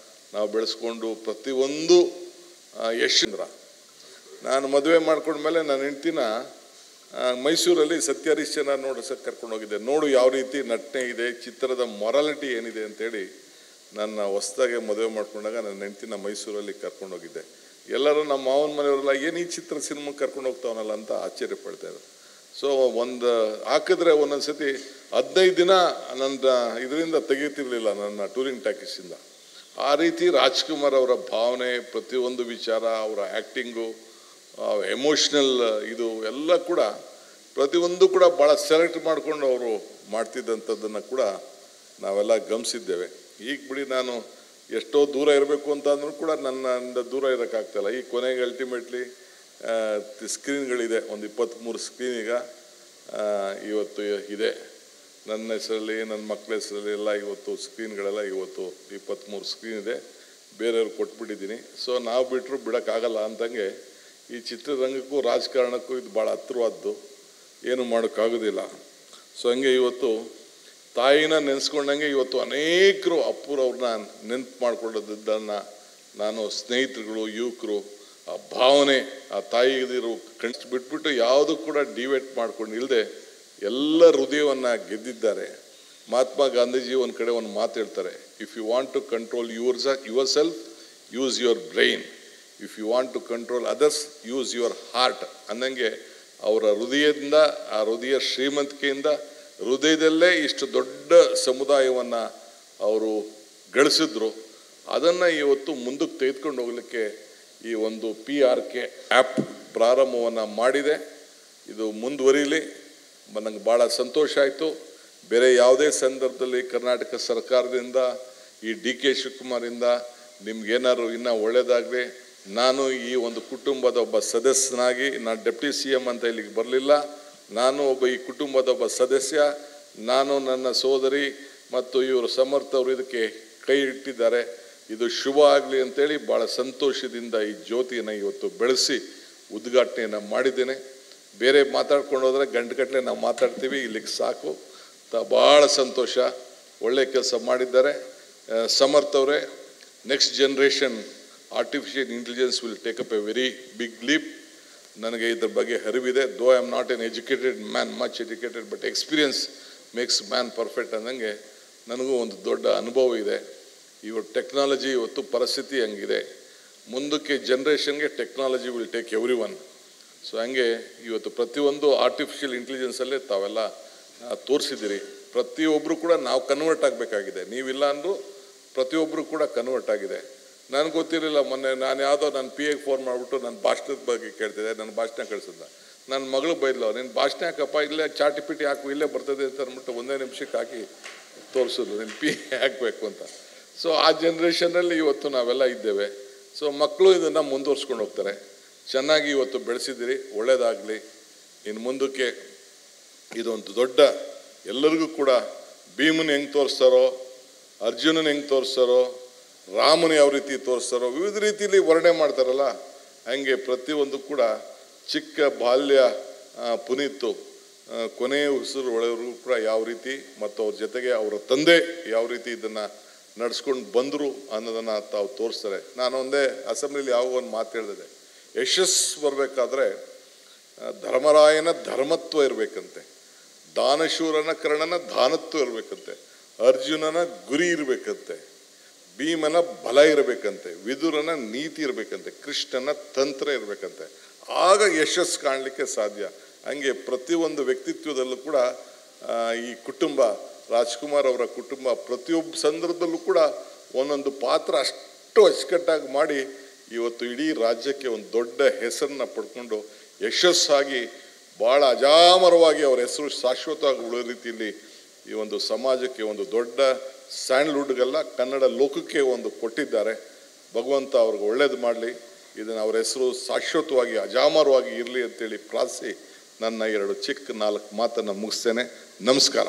ನಾವು ಬೆಳೆಸ್ಕೊಂಡು ಪ್ರತಿಯೊಂದು ಯಶಂದ್ರ, ನಾನು ಮದುವೆ ಮಾಡ್ಕೊಂಡ್ಮೇಲೆ ನನ್ನ ಹೆಂಡ್ತಿನ ಮೈಸೂರಲ್ಲಿ ಸತ್ಯ ಹರಿಶ್ಚಂದ್ರ ನೋಡೋಸಕ್ಕೆ ಕರ್ಕೊಂಡೋಗಿದ್ದೆ. ನೋಡು ಯಾವ ರೀತಿ ನಟನೆ ಇದೆ, ಚಿತ್ರದ ಮೊರಾಲಿಟಿ ಏನಿದೆ ಅಂಥೇಳಿ ನನ್ನ ಹೊಸದಾಗೆ ಮದುವೆ ಮಾಡ್ಕೊಂಡಾಗ ನನ್ನ ಹೆಂಡ್ತಿನ ಮೈಸೂರಲ್ಲಿ ಕರ್ಕೊಂಡೋಗಿದ್ದೆ. ಎಲ್ಲರೂ ನಮ್ಮ ಮಾವನ ಮನೆಯವರೆಲ್ಲ ಏನು ಈ ಸಿನಿಮಾಗೆ ಕರ್ಕೊಂಡು ಹೋಗ್ತಾವನಲ್ಲ ಅಂತ ಆಶ್ಚರ್ಯ ಪಡ್ತಾಯಿದ್ರು. ಸೊ ಒಂದು ಹಾಕಿದ್ರೆ ಒಂದೊಂದು ಸತಿ 15 ದಿನ ನನ್ನ ಇದರಿಂದ ತೆಗೀತಿರ್ಲಿಲ್ಲ, ನನ್ನ ಟೂರಿಂಗ್ ಟ್ಯಾಕಿಸಿಂದ. ಆ ರೀತಿ ರಾಜ್ಕುಮಾರ್ ಅವರ ಭಾವನೆ, ಪ್ರತಿಯೊಂದು ವಿಚಾರ, ಅವರ ಆ್ಯಕ್ಟಿಂಗು, ಎಮೋಷ್ನಲ್ ಇದು ಎಲ್ಲ ಕೂಡ ಪ್ರತಿಯೊಂದು ಕೂಡ ಭಾಳ ಸೆಲೆಕ್ಟ್ ಮಾಡಿಕೊಂಡು ಅವರು ಮಾಡ್ತಿದ್ದಂಥದ್ದನ್ನು ಕೂಡ ನಾವೆಲ್ಲ ಗಮನಿಸಿದ್ದೇವೆ. ಈಗ ಬಿಡಿ, ನಾನು ಎಷ್ಟೋ ದೂರ ಇರಬೇಕು ಅಂತ ಅಂದ್ರೂ ಕೂಡ ನನ್ನಿಂದ ದೂರ ಇರೋಕ್ಕಾಗ್ತಾಯಿಲ್ಲ. ಈ ಕೊನೆಗೆ ಅಲ್ಟಿಮೇಟ್ಲಿ ಸ್ಕ್ರೀನ್ಗಳಿದೆ, ಒಂದು 23 ಸ್ಕ್ರೀನ್ ಈಗ ಇವತ್ತು ಇದೆ. ನನ್ನ ಹೆಸರಲ್ಲಿ, ನನ್ನ ಮಕ್ಕಳ ಹೆಸರಲ್ಲಿ ಎಲ್ಲ ಇವತ್ತು ಸ್ಕ್ರೀನ್ಗಳೆಲ್ಲ ಇವತ್ತು 23 ಸ್ಕ್ರೀನ್ ಇದೆ. ಬೇರೆಯವ್ರಿಗೆ ಕೊಟ್ಬಿಟ್ಟಿದ್ದೀನಿ. ಸೊ ನಾವು ಬಿಟ್ಟರು ಬಿಡೋಕ್ಕಾಗಲ್ಲ ಅಂತಂಗೆ ಈ ಚಿತ್ರರಂಗಕ್ಕೂ ರಾಜಕಾರಣಕ್ಕೂ ಇದು ಭಾಳ ಹತ್ತಿರವಾದ್ದು, ಏನು ಮಾಡೋಕ್ಕಾಗೋದಿಲ್ಲ. ಸೊ ಹಂಗೆ ಇವತ್ತು ತಾಯಿನ ನೆನೆಸ್ಕೊಂಡಂಗೆ ಇವತ್ತು ಅನೇಕರು ಅಪ್ಪುರವ್ರನ್ನ ನೆನಪು ಮಾಡ್ಕೊಳ್ಳೋದನ್ನು ನಾನು ಸ್ನೇಹಿತರುಗಳು, ಯುವಕರು, ಆ ಭಾವನೆ, ಆ ತಾಯಿದಿರು ಕಣ್ಣಿಸಿ ಬಿಟ್ಬಿಟ್ಟು ಯಾವುದೂ ಕೂಡ ಡಿವೇಟ್ ಮಾಡ್ಕೊಂಡು ಇಲ್ಲದೆ ಎಲ್ಲ ಹೃದಯವನ್ನು ಗೆದ್ದಿದ್ದಾರೆ. ಮಹಾತ್ಮ ಗಾಂಧೀಜಿ ಒಂದು ಕಡೆ ಒಂದು ಮಾತು ಹೇಳ್ತಾರೆ, if you want to control yourself use your brain, if you want to control others use your heart ಅನ್ನಂಗೆ ಅವರ ಹೃದಯದಿಂದ, ಆ ಹೃದಯ ಶ್ರೀಮಂತಿಕೆಯಿಂದ ಹೃದಯದಲ್ಲೇ ಇಷ್ಟು ದೊಡ್ಡ ಸಮುದಾಯವನ್ನು ಅವರು ಗಳಿಸಿದ್ರು. ಅದನ್ನು ಇವತ್ತು ಮುಂದಕ್ಕೆ ತೆಗೆದುಕೊಂಡು ಹೋಗಲಿಕ್ಕೆ ಈ ಒಂದು PRK ಆ್ಯಪ್ ಪ್ರಾರಂಭವನ್ನು ಮಾಡಿದೆ. ಇದು ಮುಂದುವರಿಲಿ. ನನಗೆ ಭಾಳ ಸಂತೋಷ ಆಯಿತು. ಬೇರೆ ಯಾವುದೇ ಸಂದರ್ಭದಲ್ಲಿ ಕರ್ನಾಟಕ ಸರ್ಕಾರದಿಂದ, ಈ DK ಶಿವಕುಮಾರಿಂದ ನಿಮ್ಗೇನಾದ್ರು ಇನ್ನೂ ಒಳ್ಳೆಯದಾಗಲಿ. ನಾನು ಈ ಒಂದು ಕುಟುಂಬದ ಒಬ್ಬ ಸದಸ್ಯನಾಗಿ, ನಾನು ಡೆಪ್ಟಿ CM ಅಂತ ಇಲ್ಲಿಗೆ ಬರಲಿಲ್ಲ, ನಾನು ಒಬ್ಬ ಈ ಕುಟುಂಬದ ಒಬ್ಬ ಸದಸ್ಯ. ನಾನು, ನನ್ನ ಸೋದರಿ ಮತ್ತು ಇವರು ಸಮರ್ಥ ಅವರು ಇದಕ್ಕೆ ಕೈ ಇಟ್ಟಿದ್ದಾರೆ. ಇದು ಶುಭ ಆಗಲಿ ಅಂತೇಳಿ ಭಾಳ ಸಂತೋಷದಿಂದ ಈ ಜ್ಯೋತಿಯನ್ನು ಇವತ್ತು ಬೆಳೆಸಿ ಉದ್ಘಾಟನೆಯನ್ನು ಮಾಡಿದ್ದೇನೆ. ಬೇರೆ ಮಾತಾಡ್ಕೊಂಡು ಹೋದರೆ ಗಂಟೆಗಟ್ಟಲೆ ನಾವು ಮಾತಾಡ್ತೀವಿ, ಇಲ್ಲಿಗೆ ಸಾಕು. ಭಾಳ ಸಂತೋಷ, ಒಳ್ಳೆ ಕೆಲಸ ಮಾಡಿದ್ದಾರೆ ಸಮರ್ಥ ಅವರೇ. Next generation artificial intelligence will take up a very big leap. ನನಗೆ ಇದ್ರ ಬಗ್ಗೆ ಅರಿವಿದೆ. Though I am not an educated man, much educated, but experience makes man perfect ಅನ್ನಂಗೆ ನನಗೂ ಒಂದು ದೊಡ್ಡ ಅನುಭವ ಇದೆ. ಇವತ್ತು ಟೆಕ್ನಾಲಜಿ, ಇವತ್ತು ಪರಿಸ್ಥಿತಿ ಹಂಗಿದೆ. ಮುಂದಕ್ಕೆ ಜನ್ರೇಷನ್ಗೆ technology will take everyone. So ಹಂಗೆ ಇವತ್ತು ಪ್ರತಿಯೊಂದು ಆರ್ಟಿಫಿಷಿಯಲ್ ಇಂಟೆಲಿಜೆನ್ಸಲ್ಲೇ ತಾವೆಲ್ಲ ತೋರಿಸಿದ್ದೀರಿ. ಪ್ರತಿಯೊಬ್ಬರು ಕೂಡ ನಾವು ಕನ್ವರ್ಟ್ ಆಗಬೇಕಾಗಿದೆ. ನೀವಿಲ್ಲ ಅಂದರೂ ಪ್ರತಿಯೊಬ್ಬರು ಕೂಡ ಕನ್ವರ್ಟ್ ಆಗಿದೆ. ನನಗೆ ಗೊತ್ತಿರಲಿಲ್ಲ. ಮೊನ್ನೆ ನಾನು ಯಾವುದೋ ನನ್ನ PA ಫೋನ್ ಮಾಡಿಬಿಟ್ಟು ನನ್ನ ಭಾಷಣದ ಬಗ್ಗೆ ಕೇಳ್ತಿದ್ದೆ. ನನ್ನ ಭಾಷಣ ಕಳಿಸಿದ್ದ. ನನ್ನ ಮಗಳು ಬೈದ್ಲು, ನಿನ್ನ ಭಾಷಣ ಯಾಕಪ್ಪ, ಇಲ್ಲೇ ಚಾಟಿಪಿಟಿ ಹಾಕು, ಇಲ್ಲೇ ಬರ್ತದೆ ಅಂತ ಅಂದ್ಬಿಟ್ಟು 1 ನಿಮಿಷಕ್ಕೆ ಹಾಕಿ ತೋರಿಸಿದ್ರು, ನಿನ್ನ PA ಹಾಕಬೇಕು ಅಂತ. ಸೊ ಆ ಜನ್ರೇಷನಲ್ಲಿ ಇವತ್ತು ನಾವೆಲ್ಲ ಇದ್ದೇವೆ. ಸೊ ಮಕ್ಕಳು ಇದನ್ನು ಮುಂದುವರ್ಸ್ಕೊಂಡು ಹೋಗ್ತಾರೆ. ಚೆನ್ನಾಗಿ ಇವತ್ತು ಬೆಳೆಸಿದ್ದೀರಿ, ಒಳ್ಳೆಯದಾಗಲಿ. ಇನ್ನು ಮುಂದಕ್ಕೆ ಇದೊಂದು ದೊಡ್ಡ, ಎಲ್ಲರಿಗೂ ಕೂಡ ಭೀಮನ ಹೆಂಗೆ ತೋರಿಸ್ತಾರೋ, ಅರ್ಜುನನ ಹೆಂಗೆ ತೋರಿಸ್ತಾರೋ, ರಾಮನ ಯಾವ ರೀತಿ ತೋರಿಸ್ತಾರೋ, ವಿವಿಧ ರೀತಿಯಲ್ಲಿ ವರ್ಣನೆ ಮಾಡ್ತಾರಲ್ಲ, ಹಂಗೆ ಪ್ರತಿಯೊಂದು ಕೂಡ ಚಿಕ್ಕ ಬಾಲ್ಯ ಪುನೀತು ಕೊನೆಯ ಉಸಿರು ಒಳವರೆಗೂ ಕೂಡ ಯಾವ ರೀತಿ, ಮತ್ತು ಅವ್ರ ಜೊತೆಗೆ ಅವರ ತಂದೆ ಯಾವ ರೀತಿ ಇದನ್ನು ನಡೆಸ್ಕೊಂಡು ಬಂದರು ಅನ್ನೋದನ್ನು ತಾವು ತೋರಿಸ್ತಾರೆ. ನಾನು ಒಂದೇ ಅಸೆಂಬ್ಲಿಲಿ ಯಾವ ಒಂದು ಮಾತು ಹೇಳಿದೆ, ಯಶಸ್ಸು ಬರಬೇಕಾದ್ರೆ ಧರ್ಮರಾಯನ ಧರ್ಮತ್ವ ಇರಬೇಕಂತೆ, ದಾನಶೂರನ ಕರ್ಣನ ದಾನತ್ವ ಇರಬೇಕಂತೆ, ಅರ್ಜುನನ ಗುರಿ ಇರಬೇಕಂತೆ, ಭೀಮನ ಬಲ ಇರಬೇಕಂತೆ, ವಿದುರನ ನೀತಿ ಇರಬೇಕಂತೆ, ಕೃಷ್ಣನ ತಂತ್ರ ಇರಬೇಕಂತೆ. ಆಗ ಯಶಸ್ಸು ಕಾಣಲಿಕ್ಕೆ ಸಾಧ್ಯ. ಹಂಗೆ ಪ್ರತಿಯೊಂದು ವ್ಯಕ್ತಿತ್ವದಲ್ಲೂ ಕೂಡ ಈ ಕುಟುಂಬ, ರಾಜ್ಕುಮಾರ್ ಅವರ ಕುಟುಂಬ ಪ್ರತಿಯೊಬ್ಬ ಸಂದರ್ಭದಲ್ಲೂ ಕೂಡ ಒಂದೊಂದು ಪಾತ್ರ ಅಷ್ಟು ಅಚ್ಚುಕಟ್ಟಾಗಿ ಮಾಡಿ ಇವತ್ತು ಇಡೀ ರಾಜ್ಯಕ್ಕೆ ಒಂದು ದೊಡ್ಡ ಹೆಸರನ್ನ ಪಡ್ಕೊಂಡು ಯಶಸ್ಸಾಗಿ ಭಾಳ ಅಜಾಮರವಾಗಿ ಅವರ ಹೆಸರು ಶಾಶ್ವತವಾಗಿ ಉಳಿಯೋ ರೀತಿಯಲ್ಲಿ ಈ ಒಂದು ಸಮಾಜಕ್ಕೆ ಒಂದು ದೊಡ್ಡ ಸ್ಯಾಂಡ್ಲ್ವುಡ್ಗೆಲ್ಲ ಕನ್ನಡ ಲೋಕಕ್ಕೆ ಒಂದು ಕೊಟ್ಟಿದ್ದಾರೆ. ಭಗವಂತ ಅವ್ರಿಗೆ ಒಳ್ಳೇದು ಮಾಡಲಿ. ಇದನ್ನು ಅವರ ಹೆಸರು ಶಾಶ್ವತವಾಗಿ ಅಜಾಮರವಾಗಿ ಇರಲಿ ಅಂತೇಳಿ ಪ್ರಾರ್ಥಿಸಿ ನನ್ನ 2 ಚಿಕ್ಕ 4 ಮಾತನ್ನು ಮುಗಿಸ್ತೇನೆ. ನಮಸ್ಕಾರ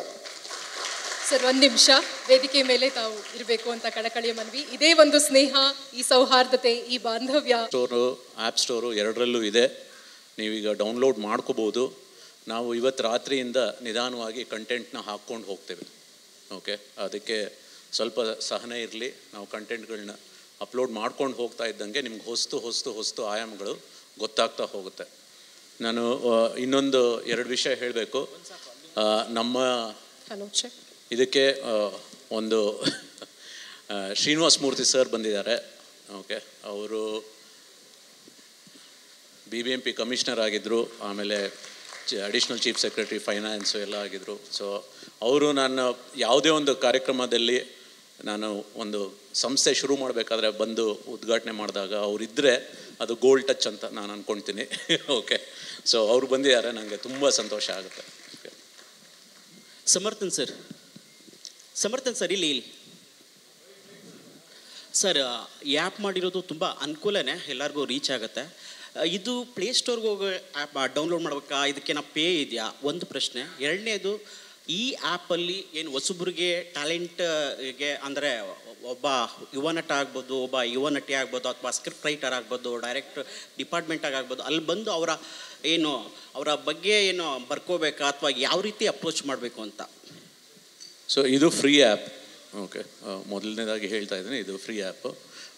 ಸರ್. 1 ನಿಮಿಷ ವೇದಿಕೆ ಮೇಲೆ ತಾವು ಇರಬೇಕು ಅಂತ ಕಳಕಳಿಯ ಮನವಿ. ಇದೇ ಒಂದು ಸ್ನೇಹ, ಈ ಸೌಹಾರ್ದತೆ, ಈ ಬಾಂಧವ್ಯ ಸ್ಟೋರು, ಆ್ಯಪ್ ಸ್ಟೋರು ಎರಡರಲ್ಲೂ ಇದೆ. ನೀವೀಗ ಡೌನ್ಲೋಡ್ ಮಾಡ್ಕೋಬೋದು. ನಾವು ಇವತ್ತು ರಾತ್ರಿಯಿಂದ ನಿಧಾನವಾಗಿ ಕಂಟೆಂಟ್ನ ಹಾಕ್ಕೊಂಡು ಹೋಗ್ತೇವೆ. ಓಕೆ, ಅದಕ್ಕೆ ಸ್ವಲ್ಪ ಸಹನೆ ಇರಲಿ. ನಾವು ಕಂಟೆಂಟ್ಗಳನ್ನ ಅಪ್ಲೋಡ್ ಮಾಡ್ಕೊಂಡು ಹೋಗ್ತಾ ಇದ್ದಂಗೆ ನಿಮ್ಗೆ ಹೊಸ್ತು ಆಯಾಮಗಳು ಗೊತ್ತಾಗ್ತಾ ಹೋಗುತ್ತೆ. ನಾನು ಇನ್ನೊಂದು 2 ವಿಷಯ ಹೇಳಬೇಕು. ನಮ್ಮ ಇದಕ್ಕೆ ಒಂದು ಶ್ರೀನಿವಾಸ ಮೂರ್ತಿ ಸರ್ ಬಂದಿದ್ದಾರೆ. ಓಕೆ, ಅವರು BBMP ಕಮಿಷನರ್ ಆಗಿದ್ದರು, ಆಮೇಲೆ ಅಡಿಷ್ನಲ್ ಚೀಫ್ ಸೆಕ್ರೆಟರಿ ಫೈನಾನ್ಸು ಎಲ್ಲ ಆಗಿದ್ದರು. ಸೊ ಅವರು ನಾನು ಯಾವುದೇ ಒಂದು ಕಾರ್ಯಕ್ರಮದಲ್ಲಿ ನಾನು ಒಂದು ಸಂಸ್ಥೆ ಶುರು ಮಾಡಬೇಕಾದ್ರೆ ಬಂದು ಉದ್ಘಾಟನೆ ಮಾಡಿದಾಗ ಅವರಿದ್ದರೆ ಅದು ಗೋಲ್ಡ್ ಟಚ್ ಅಂತ ನಾನು ಅಂದ್ಕೊಳ್ತೀನಿ. ಓಕೆ, ಸೊ ಅವರು ಬಂದಿದ್ದಾರೆ, ನನಗೆ ತುಂಬ ಸಂತೋಷ ಆಗುತ್ತೆ. ಸಮರ್ಥನ್ ಸರ್ ಇಲ್ಲಿ ಸರ್, ಈ ಆ್ಯಪ್ ಮಾಡಿರೋದು ತುಂಬ ಅನುಕೂಲನೇ, ಎಲ್ಲರಿಗೂ ರೀಚ್ ಆಗುತ್ತೆ. ಇದು ಪ್ಲೇಸ್ಟೋರ್ಗೆ ಹೋಗೋ ಆ್ಯಪ್ ಡೌನ್ಲೋಡ್ ಮಾಡ್ಬೇಕಾ, ಇದಕ್ಕೇನೋ ಪೇ ಇದೆಯಾ, ಒಂದು ಪ್ರಶ್ನೆ. ಎರಡನೇದು, ಈ ಆ್ಯಪಲ್ಲಿ ಏನು ಹೊಸಬ್ರಿಗೆ ಟ್ಯಾಲೆಂಟ್ಗೆ ಅಂದರೆ ಒಬ್ಬ ಯುವ ನಟ ಆಗ್ಬೋದು, ಒಬ್ಬ ಯುವ ನಟಿ ಆಗ್ಬೋದು, ಅಥವಾ ಸ್ಕ್ರಿಪ್ಟ್ ರೈಟರ್ ಆಗ್ಬೋದು, ಡೈರೆಕ್ಟ್ ಡಿಪಾರ್ಟ್ಮೆಂಟಾಗಿ ಆಗ್ಬೋದು, ಅಲ್ಲಿ ಬಂದು ಅವರ ಬಗ್ಗೆ ಏನು ಬರ್ಕೋಬೇಕಾ ಅಥವಾ ಯಾವ ರೀತಿ ಅಪ್ರೋಚ್ ಮಾಡಬೇಕು ಅಂತ. ಸೊ ಇದು ಫ್ರೀ ಆ್ಯಪ್. ಓಕೆ, ಮೊದಲನೇದಾಗಿ ಹೇಳ್ತಾ ಇದ್ದೀನಿ, ಇದು ಫ್ರೀ ಆ್ಯಪು.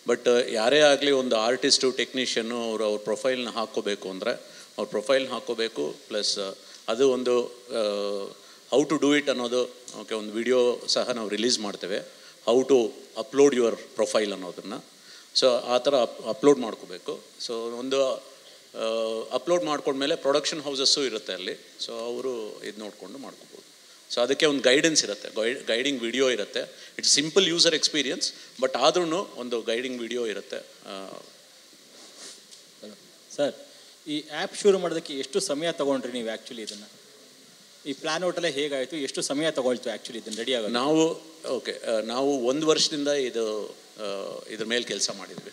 ಬಟ್ ಯಾರೇ ಆಗಲಿ ಒಂದು ಆರ್ಟಿಸ್ಟು, ಟೆಕ್ನಿಷಿಯನ್ನು ಅವ್ರ ಪ್ರೊಫೈಲ್ನ ಹಾಕ್ಕೋಬೇಕು ಅಂದರೆ ಅವ್ರ ಪ್ರೊಫೈಲ್ನ ಹಾಕ್ಕೋಬೇಕು. ಪ್ಲಸ್ ಅದು ಒಂದು ಹೌ ಟು ಡೂ ಇಟ್ ಅನ್ನೋದು, ಓಕೆ, ಒಂದು ವಿಡಿಯೋ ಸಹ ನಾವು ರಿಲೀಸ್ ಮಾಡ್ತೇವೆ, how to upload your profile ಅನ್ನೋದನ್ನು. ಸೊ ಆ ಥರ ಅಪ್ಲೋಡ್ ಮಾಡ್ಕೋಬೇಕು. ಸೊ ಒಂದು ಅಪ್ಲೋಡ್ ಮಾಡ್ಕೊಂಡ್ಮೇಲೆ ಪ್ರೊಡಕ್ಷನ್ ಹೌಸಸ್ಸು ಇರುತ್ತೆ ಅಲ್ಲಿ. ಸೊ ಅವರು ಇದು ನೋಡಿಕೊಂಡು ಮಾಡ್ಕೋಬೋದು. ಸೊ ಅದಕ್ಕೆ ಒಂದು ಗೈಡೆನ್ಸ್ ಇರುತ್ತೆ, ಗೈಡಿಂಗ್ ವಿಡಿಯೋ ಇರುತ್ತೆ. It's simple user experience, but ಆದ್ರೂ ಒಂದು ಗೈಡಿಂಗ್ ವಿಡಿಯೋ ಇರುತ್ತೆ. ಸರ್, ಈ ಆ್ಯಪ್ ಶುರು ಮಾಡೋದಕ್ಕೆ ಎಷ್ಟು ಸಮಯ ತೊಗೊಂಡ್ರಿ ನೀವು ಆ್ಯಕ್ಚುಲಿ ಇದನ್ನು? ಈ ಪ್ಲ್ಯಾನ್ ಔಟಲ್ಲೇ ಹೇಗಾಯಿತು, ಎಷ್ಟು ಸಮಯ ತೊಗೊಳ್ತು ಆ್ಯಕ್ಚುಲಿ ಇದನ್ನು ರೆಡಿ ಆಗೋದು? ನಾವು 1 ವರ್ಷದಿಂದ ಇದ್ರ ಮೇಲೆ ಕೆಲಸ ಮಾಡಿದ್ವಿ.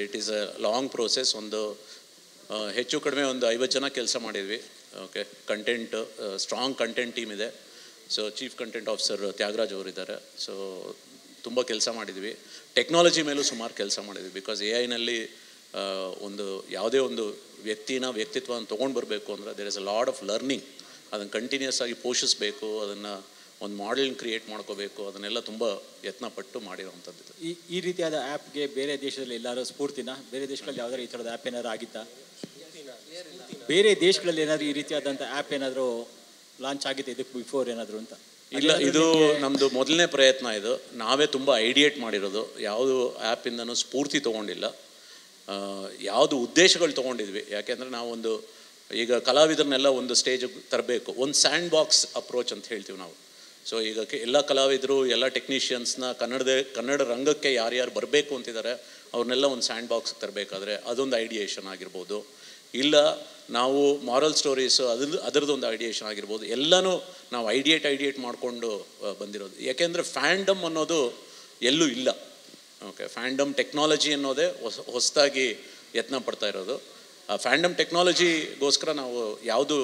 It is a long process. ಹೆಚ್ಚು ಕಡಿಮೆ ಒಂದು 50 ಜನ ಕೆಲಸ ಮಾಡಿದ್ವಿ. Okay, content, strong content team ಇದೆ. So chief content officer Thyagaraj ಅವರಿದ್ದಾರೆ. ಸೊ ತುಂಬ ಕೆಲಸ ಮಾಡಿದ್ವಿ. ಟೆಕ್ನಾಲಜಿ ಮೇಲೂ ಸುಮಾರು ಕೆಲಸ ಮಾಡಿದ್ವಿ. ಬಿಕಾಸ್ AI ಯಾವುದೇ ಒಂದು ವ್ಯಕ್ತಿತ್ವವನ್ನು ತೊಗೊಂಡು ಬರಬೇಕು ಅಂದರೆ there is a lot of learning. ಅದನ್ನು ಕಂಟಿನ್ಯೂಸ್ ಆಗಿ ಪೋಷಿಸಬೇಕು, ಅದನ್ನು ಒಂದು ಮಾಡೆಲ್ನ ಕ್ರಿಯೇಟ್ ಮಾಡ್ಕೋಬೇಕು. ಅದನ್ನೆಲ್ಲ ತುಂಬ ಯತ್ನಪಟ್ಟು ಮಾಡಿರೋವಂಥದ್ದು. ಈ ರೀತಿಯಾದ ಆ್ಯಪ್ಗೆ ಬೇರೆ ದೇಶದಲ್ಲಿ ಎಲ್ಲರೂ ಸ್ಫೂರ್ತಿನ, ಬೇರೆ ದೇಶಗಳಲ್ಲಿ ಯಾವುದಾದ್ರು ಈ ಥರದ ಆ್ಯಪ್ ಏನಾದ್ರು ಆಗಿತ್ತಾ? ಬೇರೆ ದೇಶಗಳಲ್ಲಿ ಏನಾದರೂ ಈ ರೀತಿಯಾದಂಥ ಆ್ಯಪ್ ಏನಾದರೂ ಲಾಂಚ್ ಆಗಿದೆ ಇದಕ್ಕೆ ಬಿಫೋರ್ ಏನಾದರೂ ಅಂತ? ಇಲ್ಲ, ಇದು ನಮ್ಮದು ಮೊದಲನೇ ಪ್ರಯತ್ನ. ಇದು ನಾವೇ ತುಂಬ ಐಡಿಯೇಟ್ ಮಾಡಿರೋದು. ಯಾವುದು ಆ್ಯಪಿಂದನೂ ಸ್ಫೂರ್ತಿ ತೊಗೊಂಡಿಲ್ಲ, ಯಾವುದು ಉದ್ದೇಶಗಳು ತೊಗೊಂಡಿದ್ವಿ. ಯಾಕೆಂದರೆ ನಾವೊಂದು ಈಗ ಕಲಾವಿದರನ್ನೆಲ್ಲ ಒಂದು ಸ್ಟೇಜಿಗೆ ತರಬೇಕು, ಒಂದು ಸ್ಯಾಂಡ್ ಬಾಕ್ಸ್ ಅಪ್ರೋಚ್ ಅಂತ ಹೇಳ್ತೀವಿ ನಾವು. ಸೊ ಈಗ ಎಲ್ಲ ಕಲಾವಿದರು, ಎಲ್ಲ ಟೆಕ್ನಿಷಿಯನ್ಸ್ನ ಕನ್ನಡ ರಂಗಕ್ಕೆ ಯಾರ್ಯಾರು ಬರಬೇಕು ಅಂತಿದ್ದಾರೆ ಅವ್ರನ್ನೆಲ್ಲ ಒಂದು ಸ್ಯಾಂಡ್ ಬಾಕ್ಸ್ಗೆ ತರಬೇಕಾದ್ರೆ ಅದೊಂದು ಐಡಿಯೇಷನ್ ಆಗಿರ್ಬೋದು. ಇಲ್ಲ ನಾವು ಮಾರಲ್ ಸ್ಟೋರೀಸು ಅದರದ್ದೊಂದು ಐಡಿಯೇಷನ್ ಆಗಿರ್ಬೋದು. ಎಲ್ಲನೂ ನಾವು ಐಡಿಯೇಟ್ ಮಾಡಿಕೊಂಡು ಬಂದಿರೋದು. ಯಾಕೆಂದರೆ ಫ್ಯಾಂಡಮ್ ಅನ್ನೋದು ಎಲ್ಲೂ ಇಲ್ಲ. ಓಕೆ, ಫ್ಯಾಂಡಮ್ ಟೆಕ್ನಾಲಜಿ ಅನ್ನೋದೇ ಹೊಸದಾಗಿ ಯತ್ನ ಪಡ್ತಾ ಇರೋದು. ಆ ಫ್ಯಾಂಡಮ್ ಟೆಕ್ನಾಲಜಿಗೋಸ್ಕರ ನಾವು ಯಾವುದು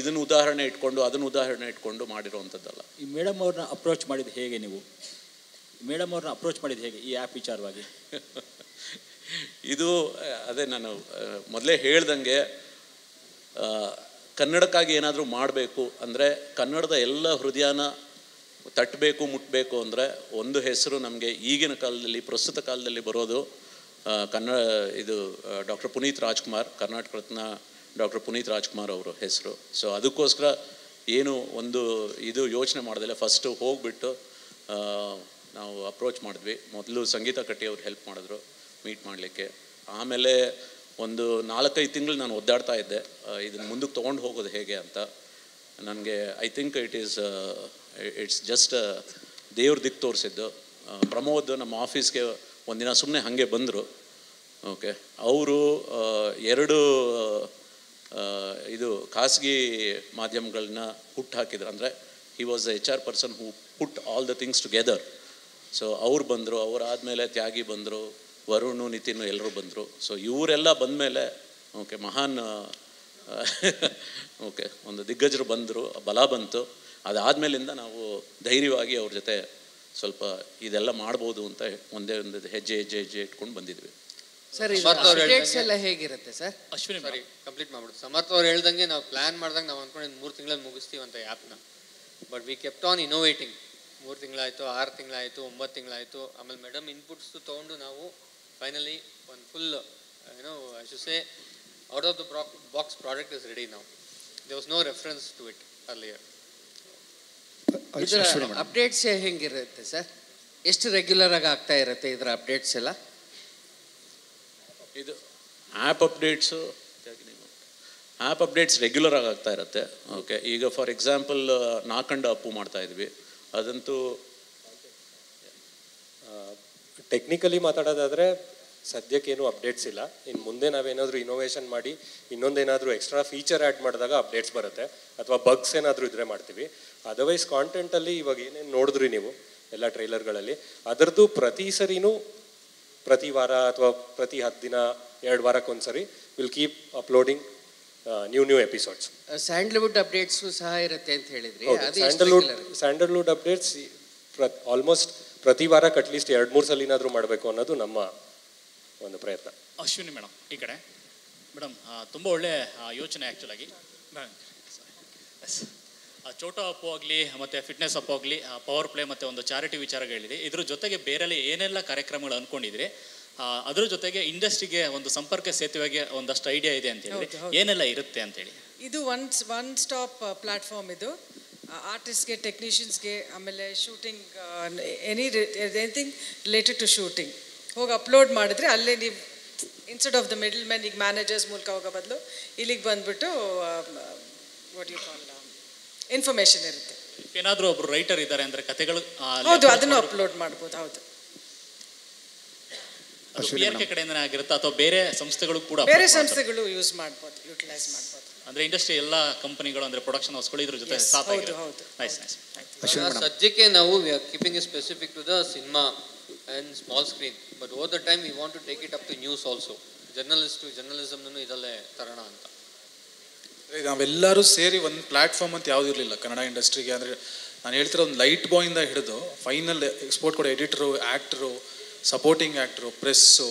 ಇದನ್ನು ಉದಾಹರಣೆ ಇಟ್ಕೊಂಡು ಮಾಡಿರೋವಂಥದ್ದಲ್ಲ. ಈ ಮೇಡಮ್ ಅವ್ರನ್ನ ಅಪ್ರೋಚ್ ಮಾಡಿದ್ದು ಹೇಗೆ ನೀವು? ಈ ಆ್ಯಪ್ ವಿಚಾರವಾಗಿ? ಇದು ಅದೇ ನಾನು ಮೊದಲೇ ಹೇಳ್ದಂಗೆ, ಕನ್ನಡಕ್ಕಾಗಿ ಏನಾದರೂ ಮಾಡಬೇಕು ಅಂದರೆ, ಕನ್ನಡದ ಎಲ್ಲ ಹೃದಯನ ತಟ್ಟಬೇಕು, ಮುಟ್ಟಬೇಕು ಅಂದರೆ ಒಂದು ಹೆಸರು ನಮಗೆ ಈಗಿನ ಕಾಲದಲ್ಲಿ, ಪ್ರಸ್ತುತ ಕಾಲದಲ್ಲಿ ಬರೋದು ಡಾಕ್ಟರ್ ಪುನೀತ್ ರಾಜ್ಕುಮಾರ್, ಕರ್ನಾಟಕ ರತ್ನ ಡಾಕ್ಟರ್ ಪುನೀತ್ ರಾಜ್ಕುಮಾರ್ ಅವರು ಹೆಸರು. ಸೊ ಅದಕ್ಕೋಸ್ಕರ ಯೋಚನೆ ಮಾಡ್ದಲೆ ಫಸ್ಟು ಹೋಗ್ಬಿಟ್ಟು ನಾವು ಅಪ್ರೋಚ್ ಮಾಡಿದ್ವಿ. ಮೊದಲು ಸಂಗೀತ ಕಟ್ಟಿ ಅವ್ರು ಹೆಲ್ಪ್ ಮಾಡಿದ್ರು ಮೀಟ್ ಮಾಡಲಿಕ್ಕೆ. ಆಮೇಲೆ ಒಂದು 4-5 ತಿಂಗಳು ನಾನು ಒದ್ದಾಡ್ತಾ ಇದ್ದೆ ಇದನ್ನು ಮುಂದಕ್ಕೆ ತೊಗೊಂಡು ಹೋಗೋದು ಹೇಗೆ ಅಂತ. ನನಗೆ ಐ ಥಿಂಕ್ ಇಟ್ಸ್ ಜಸ್ಟ್ ದೇವ್ರ ದಿಕ್ಕು ತೋರಿಸಿದ್ದು. ಪ್ರಮೋದ್ ನಮ್ಮ ಆಫೀಸ್ಗೆ ಒಂದಿನ ಸುಮ್ಮನೆ ಹಾಗೆ ಬಂದರು. ಓಕೆ, ಅವರು 2 ಖಾಸಗಿ ಮಾಧ್ಯಮಗಳನ್ನ ಹುಟ್ಟು ಹಾಕಿದ್ರು. ಅಂದರೆ he was the HR person who put all the things together. So ಅವ್ರು ಬಂದರು, ಅವರಾದಮೇಲೆ ತ್ಯಾಗಿ ಬಂದರು, ವರುಣ್, ನಿತಿನ್ ಎಲ್ಲರೂ ಬಂದರು. ಸೊ ಇವರೆಲ್ಲ ಬಂದಮೇಲೆ ಓಕೆ ಮಹಾನ್ ಓಕೆ ಒಂದು ದಿಗ್ಗಜರು ಬಂದರು, ಬಲ ಬಂತು. ಅದಾದಮೇಲಿಂದ ನಾವು ಧೈರ್ಯವಾಗಿ ಅವ್ರ ಜೊತೆ ಸ್ವಲ್ಪ ಇದೆಲ್ಲ ಮಾಡ್ಬೋದು ಅಂತ ಒಂದೇ ಒಂದು ಹೆಜ್ಜೆ ಇಟ್ಕೊಂಡು ಬಂದಿದ್ವಿ. ಸರ್, ಅಪ್ಡೇಟ್ಸ್ ಎಲ್ಲ ಹೇಗಿರುತ್ತೆ ಸರ್? ಅಶ್ವಿನಿ ಕಂಪ್ಲೀಟ್ ಮಾಡ್ಬಿಟ್ಟು ಸಮರ್ಥ ಅವ್ರು ಹೇಳ್ದಂಗೆ ನಾವು ಪ್ಲಾನ್ ಮಾಡಿದಾಗ ನಾವು ಅಂದ್ಕೊಂಡು 3 ತಿಂಗಳಲ್ಲಿ ಮುಗಿಸ್ತೀವಿ ಅಂತ ಆ್ಯಪ್ನ. But we kept on innovating. 3 ತಿಂಗಳಾಯಿತು, 6 ತಿಂಗಳಾಯಿತು, 9 ತಿಂಗಳಾಯಿತು. ಆಮೇಲೆ ಮೇಡಮ್ ಇನ್ಪುಟ್ಸ್ ತೊಗೊಂಡು ನಾವು ಫೈನಲಿ ಒಂದು full I should say out of the box product is ready now. There was no reference to it earlier. ಇದರ ಅಪ್ಡೇಟ್ಸ್ ಹೆಂಗಿರುತ್ತೆ ಸರ್? ಎಷ್ಟು ರೆಗ್ಯುಲರ್ ಆಗಿ ಆಗ್ತಾ ಇರುತ್ತೆ ಇದರ ಅಪ್ಡೇಟ್ಸ್ ಎಲ್ಲ? ಇದು ಆ್ಯಪ್ ಅಪ್ಡೇಟ್ಸ್ ರೆಗ್ಯುಲರ್ ಆಗಿ ಆಗ್ತಾ ಇರುತ್ತೆ. ಓಕೆ, ಈಗ ಫಾರ್ ಎಕ್ಸಾಂಪಲ್ ನಾಕಂಡ ಅಪ್ಪು ಮಾಡ್ತಾ ಇದ್ವಿ. ಅದಂತೂ ಟೆಕ್ನಿಕಲಿ ಮಾತಾಡೋದಾದರೆ ಸದ್ಯಕ್ಕೇನು ಅಪ್ಡೇಟ್ಸ್ ಇಲ್ಲ. ಇನ್ನು ಮುಂದೆ ನಾವೇನಾದರೂ ಇನೋವೇಷನ್ ಮಾಡಿ ಇನ್ನೊಂದೇನಾದರೂ ಎಕ್ಸ್ಟ್ರಾ ಫೀಚರ್ ಆ್ಯಡ್ ಮಾಡಿದಾಗ ಅಪ್ಡೇಟ್ಸ್ ಬರುತ್ತೆ, ಅಥವಾ ಬಗ್ಸ್ ಏನಾದರೂ ಇದ್ರೆ ಮಾಡ್ತೀವಿ. ಅದರ್ವೈಸ್ ಕಾಂಟೆಂಟಲ್ಲಿ ಇವಾಗ ಏನೇನು ನೋಡಿದ್ರಿ ನೀವು ಎಲ್ಲ ಟ್ರೈಲರ್ಗಳಲ್ಲಿ, ಅದರದ್ದು ಪ್ರತಿ ಸರಿನೂ ಪ್ರತಿ ವಾರ ಅಥವಾ ಪ್ರತಿ 10 ದಿನ 2 ವಾರಕ್ಕೊಂದ್ಸರಿ will keep uploading new episodes. Sandalwood updates ಸಹ ಇರುತ್ತೆ ಅಂತ ಹೇಳಿದ್ರಿ. ಸ್ಯಾಂಡಲ್ವುಡ್ ಅಪ್ಡೇಟ್ಸ್ ಆಲ್ಮೋಸ್ಟ್ ಪ್ರತಿ ವಾರಕ್ಕೆ ಅಟ್ಲೀಸ್ಟ್ 2-3 ಸಲಿನಾದರೂ ಮಾಡಬೇಕು ಅನ್ನೋದು ನಮ್ಮ ಒಂದು ಪ್ರಯತ್ನ. ಅಶ್ವಿನಿ ಮೇಡಮ್ ಈ ಕಡೆ. ಮೇಡಮ್ ತುಂಬ ಒಳ್ಳೆ ಯೋಚನೆ ಆ್ಯಕ್ಚುಲಾಗಿ. ಚೋಟೋ ಅಪ್ಪು ಆಗಲಿ ಮತ್ತು ಫಿಟ್ನೆಸ್ ಅಪ್ಪು ಆಗಲಿ, ಪವರ್ ಪ್ಲೇ ಮತ್ತು ಒಂದು ಚಾರಿಟಿ ವಿಚಾರಗಳಿದೆ. ಇದ್ರ ಜೊತೆಗೆ ಬೇರೆಲ್ಲ ಏನೆಲ್ಲ ಕಾರ್ಯಕ್ರಮಗಳು ಅಂದ್ಕೊಂಡಿದ್ರಿ, ಅದ್ರ ಜೊತೆಗೆ ಇಂಡಸ್ಟ್ರಿಗೆ ಒಂದು ಸಂಪರ್ಕ ಸೇತುವೆಗೆ ಒಂದಷ್ಟು ಐಡಿಯಾ ಇದೆ ಅಂತ ಹೇಳಿ ಏನೆಲ್ಲ ಇರುತ್ತೆ ಅಂತೇಳಿ? ಇದು ಒನ್ ಸ್ಟಾಪ್ ಪ್ಲಾಟ್ಫಾರ್ಮ್. ಇದು ಆರ್ಟಿಸ್ಟ್ಗೆ, ಟೆಕ್ನಿಷಿಯನ್ಸ್ಗೆ, ಆಮೇಲೆ shooting, anything related to shooting ಹೋಗಿ ಅಪ್ಲೋಡ್ ಮಾಡಿದ್ರೆ ಅಲ್ಲೇ ನೀವು instead of the middle man, ಈಗ ಮ್ಯಾನೇಜರ್ಸ್ ಮೂಲಕ ಹೋಗೋ ಬದಲು ಇಲ್ಲಿಗೆ ಬಂದ್ಬಿಟ್ಟು ವಾಟ್ ಯು ಕಾಲ್ ಇನ್ಫಾರ್ಮೇಶನ್ ಇರುತ್ತೆ. ಏನಾದರೂ ಒಬ್ರು ರೈಟರ್ ಇದ್ದಾರೆ ಅಂದರೆ ಕಥೆಗಳು, ಹೌದು, ಅದನ್ನು ಅಪ್ಲೋಡ್ ಮಾಡ್ಬೋದು. ಹೌದು, PRK ಕಡೆಯಿಂದ ಆಗಿರುತ್ತೆ ಅಥವಾ ಬೇರೆ ಸಂಸ್ಥೆಗಳು ಕೂಡ, ಬೇರೆ ಸಂಸ್ಥೆಗಳು ಯೂಸ್ ಮಾಡ್ಬೋದು, ಯುಟಿಲೈಸ್ ಮಾಡ್ಬೋದು. ಅಂದ್ರೆ ಇಂಡಸ್ಟ್ರಿ ಎಲ್ಲ ಕಂಪನಿಗಳು ಅಂದ್ರೆ ಪ್ರೊಡಕ್ಷನ್ ಹೌಸ್ಗಳು ಇದ್ರ ಜೊತೆ ಸಾಥ್ ಆಗಿದೆ. ನೈಸ್. ಸದ್ಯಕ್ಕೆ ನಾವು we are keeping it specific to the cinema and small screen, but over the time we want to take it up to news also. ಜರ್ನಲಿಸಮ್ನೂ ಇದಲ್ಲೇ ತರೋಣ ಅಂತ. ನಾವೆಲ್ಲರೂ ಸೇರಿ ಒಂದು ಪ್ಲಾಟ್ಫಾರ್ಮ್ ಅಂತ ಯಾವ್ದು ಇರಲಿಲ್ಲ ಕನ್ನಡ ಇಂಡಸ್ಟ್ರಿಗೆ. ಅಂದರೆ ನಾನು ಹೇಳ್ತಿರೋ ಒಂದು ಲೈಟ್ ಬಾಯಿಂದ ಹಿಡಿದು ಫೈನಲ್ ಎಕ್ಸ್ಪೋರ್ಟ್ ಕೊಡೋ editor, actor, supporting actor, press,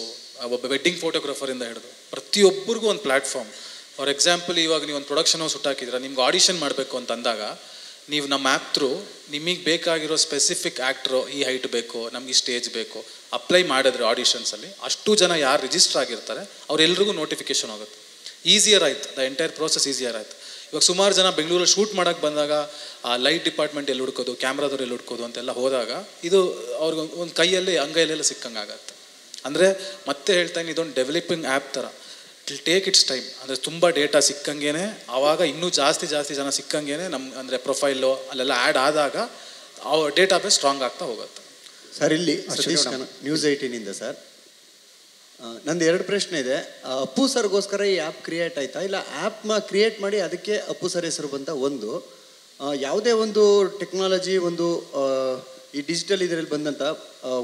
ಒಬ್ಬ ವೆಡ್ಡಿಂಗ್ ಫೋಟೋಗ್ರಾಫರಿಂದ ಹಿಡಿದು ಪ್ರತಿಯೊಬ್ಬರಿಗೂ ಒಂದು ಪ್ಲ್ಯಾಟ್ಫಾರ್ಮ್. ಫಾರ್ ಎಕ್ಸಾಂಪಲ್, ಇವಾಗ ನೀವು ಒಂದು ಪ್ರೊಡಕ್ಷನ್ ಹೌಸ್ ಹುಟ್ಟಾಕಿದ್ರೆ ನಿಮ್ಗೆ ಆಡಿಷನ್ ಮಾಡಬೇಕು ಅಂತ ಅಂದಾಗ ನೀವು ನಮ್ಮ ಆ್ಯಪ್ ಥ್ರೂ ನಿಮಗೆ ಬೇಕಾಗಿರೋ ಸ್ಪೆಸಿಫಿಕ್ ಆ್ಯಕ್ಟ್ರು, ಈ ಹೈಟ್ ಬೇಕು, ನಮಗೆ ಸ್ಟೇಜ್ ಬೇಕು, ಅಪ್ಲೈ ಮಾಡಿದ್ರೆ ಆಡಿಷನ್ಸಲ್ಲಿ ಅಷ್ಟು ಜನ ಯಾರು ರಿಜಿಸ್ಟರ್ ಆಗಿರ್ತಾರೆ ಅವರೆಲ್ಲರಿಗೂ ನೋಟಿಫಿಕೇಶನ್ ಹೋಗುತ್ತೆ. ಈಸಿಯರ್ ಆಯ್ತು, ದ ಎಂಟೈರ್ ಪ್ರೋಸೆಸ್ ಈಸಿಯರ್ ಆಯಿತು. ಇವಾಗ ಸುಮಾರು ಜನ ಬೆಂಗಳೂರಲ್ಲಿ ಶೂಟ್ ಮಾಡೋಕ್ಕೆ ಬಂದಾಗ ಆ ಲೈಟ್ ಡಿಪಾರ್ಟ್ಮೆಂಟ್ ಎಲ್ಲಿ ಹುಡ್ಕೋದು, ಕ್ಯಾಮ್ರಾದವ್ರು ಎಲ್ಲಿ ಹುಡ್ಕೋದು ಅಂತೆಲ್ಲ ಹೋದಾಗ ಇದು ಅವ್ರಿಗೆ ಒಂದು ಕೈಯಲ್ಲಿ ಅಂಗೈಯಲ್ಲೆಲ್ಲ ಸಿಕ್ಕಂಗಾಗತ್ತೆ. ಅಂದರೆ ಮತ್ತೆ ಹೇಳ್ತಾನೆ, ಇದೊಂದು ಡೆವಲಪಿಂಗ್ ಆ್ಯಪ್ ಥರ. It will take its time. ಅಂದರೆ ತುಂಬ ಡೇಟಾ ಸಿಕ್ಕಂಗೆ ಆವಾಗ ಇನ್ನೂ ಜಾಸ್ತಿ ಜನ ಸಿಕ್ಕಂಗೆ ನಮ್ಮ ಅಂದರೆ ಪ್ರೊಫೈಲು ಅಲ್ಲೆಲ್ಲ ಆ್ಯಡ್ ಆದಾಗ ಆ ಡೇಟಾ ಬೇಸ್ ಸ್ಟ್ರಾಂಗ್ ಆಗ್ತಾ ಹೋಗುತ್ತೆ. ಸರ್, ಇಲ್ಲಿ ಸತೀಶ್ ನ್ಯೂಸ್ 18 ಸರ್, ನಂದು 2 ಪ್ರಶ್ನೆ ಇದೆ. ಅಪ್ಪು ಸರ್ಗೋಸ್ಕರ ಈ ಆ್ಯಪ್ ಕ್ರಿಯೇಟ್ ಆಯ್ತಾ, ಇಲ್ಲ ಆ್ಯಪ್ನ ಕ್ರಿಯೇಟ್ ಮಾಡಿ ಅದಕ್ಕೆ ಅಪ್ಪು ಸರ್ ಹೆಸರು ಬಂತ? ಒಂದು ಯಾವುದೇ ಒಂದು ಟೆಕ್ನಾಲಜಿ, ಒಂದು ಈ ಡಿಜಿಟಲ್ ಇದರಲ್ಲಿ ಬಂದಂಥ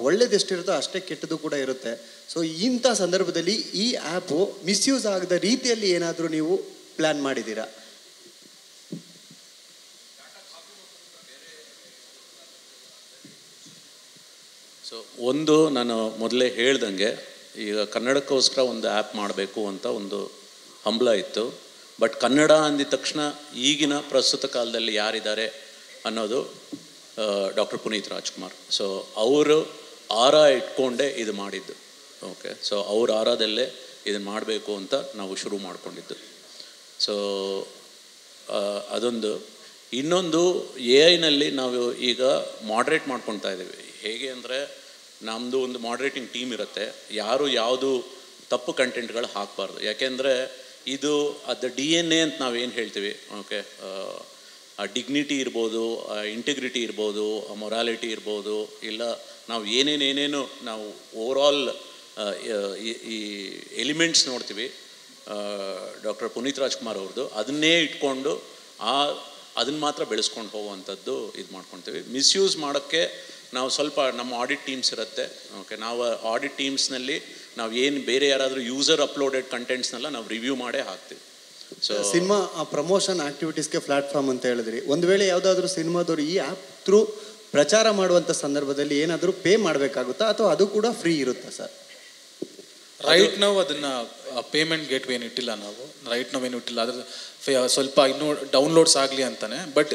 ಒಳ್ಳೇದು ಎಷ್ಟಿರುತ್ತೋ ಅಷ್ಟೇ ಕೆಟ್ಟದ್ದು ಕೂಡ ಇರುತ್ತೆ. ಸೊ ಇಂಥ ಸಂದರ್ಭದಲ್ಲಿ ಈ ಆ್ಯಪು ಮಿಸ್ಯೂಸ್ ಆಗದ ರೀತಿಯಲ್ಲಿ ಏನಾದರೂ ನೀವು ಪ್ಲ್ಯಾನ್ ಮಾಡಿದ್ದೀರಾ? ಸೊ ಒಂದು, ನಾನು ಮೊದಲೇ ಹೇಳ್ದಂಗೆ ಈಗ ಕನ್ನಡಕ್ಕೋಸ್ಕರ ಒಂದು ಆ್ಯಪ್ ಮಾಡಬೇಕು ಅಂತ ಒಂದು ಹಂಬಲ ಇತ್ತು. ಬಟ್ ಕನ್ನಡ ಅಂದಿದ ತಕ್ಷಣ ಈಗಿನ ಪ್ರಸ್ತುತ ಕಾಲದಲ್ಲಿ ಯಾರಿದ್ದಾರೆ ಅನ್ನೋದು ಡಾಕ್ಟರ್ ಪುನೀತ್ ರಾಜ್ಕುಮಾರ್. ಸೊ ಅವರು ಆರ ಇಟ್ಕೊಂಡೇ ಇದು ಮಾಡಿದ್ದು. ಓಕೆ, ಸೊ ಅವ್ರ ಆರದಲ್ಲೇ ಇದನ್ನು ಮಾಡಬೇಕು ಅಂತ ನಾವು ಶುರು ಮಾಡಿಕೊಂಡಿದ್ದು. ಸೊ ಅದೊಂದು. ಇನ್ನೊಂದು, AI ನಾವು ಈಗ ಮಾಡ್ರೇಟ್ ಮಾಡ್ಕೊತಾ ಇದ್ದೀವಿ. ಹೇಗೆ ಅಂದರೆ ನಮ್ಮದು ಒಂದು ಮಾಡ್ರೇಟಿಂಗ್ ಟೀಮ್ ಇರುತ್ತೆ. ಯಾರು ಯಾವುದು ತಪ್ಪು ಕಂಟೆಂಟ್ಗಳು ಹಾಕಬಾರ್ದು. ಯಾಕೆಂದರೆ ಇದು ಅದು DNA ಅಂತ ನಾವೇನು ಹೇಳ್ತೀವಿ. ಓಕೆ, ಆ ಡಿಗ್ನಿಟಿ ಇರ್ಬೋದು, ಇಂಟಿಗ್ರಿಟಿ ಇರ್ಬೋದು, ಮೊರಾಲಿಟಿ ಇರ್ಬೋದು, ಇಲ್ಲ ನಾವು ಏನೇನೇನೇನು ನಾವು ಓವರಾಲ್ ಈ ಎಲಿಮೆಂಟ್ಸ್ ನೋಡ್ತೀವಿ ಡಾಕ್ಟರ್ ಪುನೀತ್ ರಾಜ್ಕುಮಾರ್ ಅವ್ರದ್ದು, ಅದನ್ನೇ ಇಟ್ಕೊಂಡು ಅದನ್ನು ಮಾತ್ರ ಬೆಳೆಸ್ಕೊಂಡು ಹೋಗುವಂಥದ್ದು ಇದು ಮಾಡ್ಕೊಳ್ತೀವಿ. ಮಿಸ್ಯೂಸ್ ಮಾಡೋಕ್ಕೆ ನಾವು ಸ್ವಲ್ಪ ನಮ್ಮ ಆಡಿಟ್ ಟೀಮ್ಸ್ ಇರುತ್ತೆ. ಓಕೆ, ನಾವು ಆಡಿಟ್ ಟೀಮ್ಸ್ನಲ್ಲಿ ನಾವು ಏನು ಬೇರೆ ಯಾರಾದರೂ ಯೂಸರ್ ಅಪ್ಲೋಡೆಡ್ ಕಂಟೆಂಟ್ಸ್ನೆಲ್ಲ ನಾವು ರಿವ್ಯೂ ಮಾಡೇ ಹಾಕ್ತೀವಿ. ಸೊ ಸಿನಿಮಾ ಪ್ರಮೋಷನ್ ಆಕ್ಟಿವಿಟೀಸ್ಗೆ ಪ್ಲಾಟ್ಫಾರ್ಮ್ ಅಂತ ಹೇಳಿದ್ರಿ. ಒಂದು ವೇಳೆ ಯಾವುದಾದ್ರೂ ಸಿನಿಮಾದವರು ಈ ಆ್ಯಪ್ ಥ್ರೂ ಪ್ರಚಾರ ಮಾಡುವಂಥ ಸಂದರ್ಭದಲ್ಲಿ ಏನಾದರೂ ಪೇ ಮಾಡಬೇಕಾಗುತ್ತಾ ಅಥವಾ ಅದು ಕೂಡ ಫ್ರೀ ಇರುತ್ತಾ ಸರ್? ರೈಟ್ ನಾವು ಅದನ್ನು ಪೇಮೆಂಟ್ ಗೇಟ್ವೇ ಏನು ಇಟ್ಟಿಲ್ಲ. ನಾವು ರೈಟ್ ನಾವು ಏನು ಇಟ್ಟಿಲ್ಲ. ಅದ್ರ ಸ್ವಲ್ಪ ಇನ್ನೂ ಡೌನ್ಲೋಡ್ಸ್ ಆಗಲಿ ಅಂತಾನೆ. But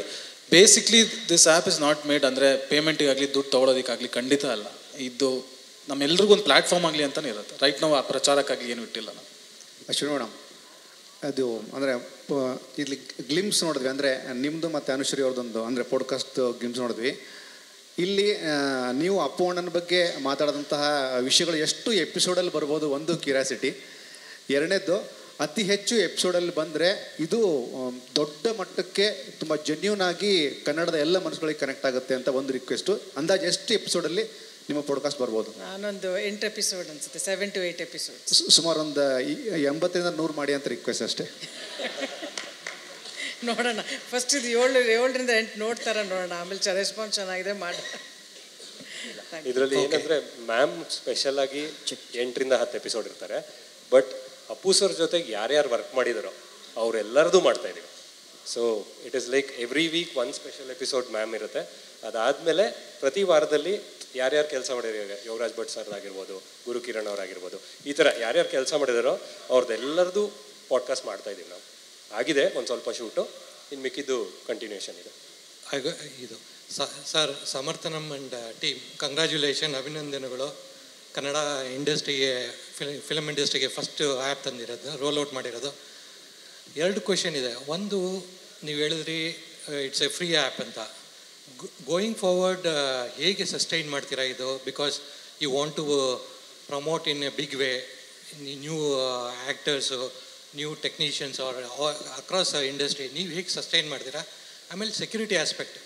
basically this app is not made ಅಂದರೆ ಪೇಮೆಂಟಿಗಾಗಲಿ ದುಡ್ಡು ತೊಗೊಳೋದಕ್ಕಾಗಲಿ ಖಂಡಿತ ಅಲ್ಲ. ಇದು ನಮ್ಮೆಲ್ರಿಗೂ ಒಂದು ಪ್ಲ್ಯಾಟ್ಫಾರ್ಮ್ ಆಗಲಿ ಅಂತಲೇ ಇರುತ್ತೆ. ರೈಟ್ ನಾವು ಆ ಪ್ರಚಾರಕ್ಕಾಗಿ ಏನು ಇಟ್ಟಿಲ್ಲ ನಾವು. ಅಶ್ವಿನಿ ಮೇಡಮ್, ಅದು ಅಂದರೆ ಇಲ್ಲಿ ಗ್ಲಿಮ್ಸ್ ನೋಡಿದ್ವಿ, ಅಂದರೆ ನಿಮ್ಮದು ಮತ್ತು ಅನುಶ್ರೀ ಅವ್ರದ್ದೊಂದು ಅಂದರೆ ಪಾಡ್ಕಾಸ್ಟ್ ಗ್ಲಿಮ್ಸ್ ನೋಡಿದ್ವಿ. ಇಲ್ಲಿ ನೀವು ಅಪ್ಪು ಅಣ್ಣನ ಬಗ್ಗೆ ಮಾತಾಡಿದಂತಹ ವಿಷಯಗಳು ಎಷ್ಟು ಎಪಿಸೋಡಲ್ಲಿ ಬರ್ಬೋದು, ಒಂದು ಕ್ಯೂರಿಯಾಸಿಟಿ. ಎರಡನೇದ್ದು, ಅತಿ ಹೆಚ್ಚು ಎಪಿಸೋಡಲ್ಲಿ ಬಂದರೆ ಇದು ದೊಡ್ಡ ಮಟ್ಟಕ್ಕೆ ತುಂಬ ಜೆನ್ಯೂನ್ ಆಗಿ ಕನ್ನಡದ ಎಲ್ಲ ಮನಸ್ಸುಗಳಿಗೆ ಕನೆಕ್ಟ್ ಆಗುತ್ತೆ ಅಂತ ಒಂದು ರಿಕ್ವೆಸ್ಟು. ಅಂದಾಜು ಎಷ್ಟು ಎಪಿಸೋಡಲ್ಲಿ ನಿಮ್ಮ ಪಾಡ್ಕಾಸ್ಟ್ ಬರ್ಬೋದು? ನಾನೊಂದು 8 ಎಪಿಸೋಡ್ ಅನ್ಸುತ್ತೆ, 7 to 8 ಎಪಿಸೋಡ್ಸ್. ಸುಮಾರು ಒಂದು 80-100 ಮಾಡಿ ಅಂತ ರಿಕ್ವೆಸ್ಟ್ ಅಷ್ಟೇ. ನೋಡೋಣ, ಫಸ್ಟ್ ಇದು 7 ರಿಂದ 8 ನೋಡ್ತಾರ ನೋಡೋಣ, ಆಮೇಲೆ ರೆಸ್ಪಾನ್ಸ್ ಚೆನ್ನಾಗಿದೆ ಮಾಡಿ. ಇದರಲ್ಲಿ ಏನಂದರೆ ಮ್ಯಾಮ್ ಸ್ಪೆಷಲ್ ಆಗಿ 8ರಿಂದ 10 ಎಪಿಸೋಡ್ ಇರ್ತಾರೆ. ಬಟ್ ಅಪ್ಪು ಸರ್ ಜೊತೆಗೆ ಯಾರ್ಯಾರು ವರ್ಕ್ ಮಾಡಿದಾರೋ ಅವರೆಲ್ಲರದು ಮಾಡ್ತಾ ಇದೀವಿ. So it is like every week 1 special episode ma'am ಇರುತ್ತೆ. ಅದಾದಮೇಲೆ ಪ್ರತಿ ವಾರದಲ್ಲಿ ಯಾರ್ಯಾರು ಕೆಲಸ ಮಾಡಿರೋ, ಯೋಗರಾಜ್ ಭಟ್ ಸರ್ ಆಗಿರ್ಬೋದು, ಗುರು ಕಿರಣ್ ಅವರಾಗಿರ್ಬೋದು, ಈ ಥರ ಯಾರ್ಯಾರು ಕೆಲಸ ಮಾಡಿದಾರೋ ಅವ್ರದ್ದೆಲ್ಲರದು ಪಾಡ್ಕಾಸ್ಟ್ ಮಾಡ್ತಾ ಇದ್ದೀವಿ ನಾವು. ಆಗಿದೆ ಒಂದು ಸ್ವಲ್ಪ ಶೂಟು, ಇನ್ನು ಮಿಕ್ಕಿದ್ದು ಕಂಟಿನ್ಯೂಷನ್ ಇದೆ. ಇದು sir, Samarthanam and team congratulation, ಅಭಿನಂದನೆಗಳು. ಕನ್ನಡ ಇಂಡಸ್ಟ್ರಿಗೆ, ಫಿಲಮ್ ಇಂಡಸ್ಟ್ರಿಗೆ ಫಸ್ಟ್ ಆ್ಯಪ್ ತಂದಿರೋದು, ರೋಲ್ ಔಟ್ ಮಾಡಿರೋದು. 2 ಕ್ವೆಶನ್ ಇದೆ. ಒಂದು, ನೀವು ಹೇಳಿದ್ರಿ ಇಟ್ಸ್ ಎ ಫ್ರೀ ಆ್ಯಪ್ ಅಂತ. ಗೋಯಿಂಗ್ ಫಾರ್ವರ್ಡ್ ಹೇಗೆ ಸಸ್ಟೈನ್ ಮಾಡ್ತೀರಾ ಇದು? Because you want to promote in a big way new actors, new technicians are across industry. ನೀವು ಹೇಗೆ ಸಸ್ಟೈನ್ ಮಾಡ್ತೀರಾ? ಆಮೇಲೆ ಸೆಕ್ಯೂರಿಟಿ ಆಸ್ಪೆಕ್ಟ್,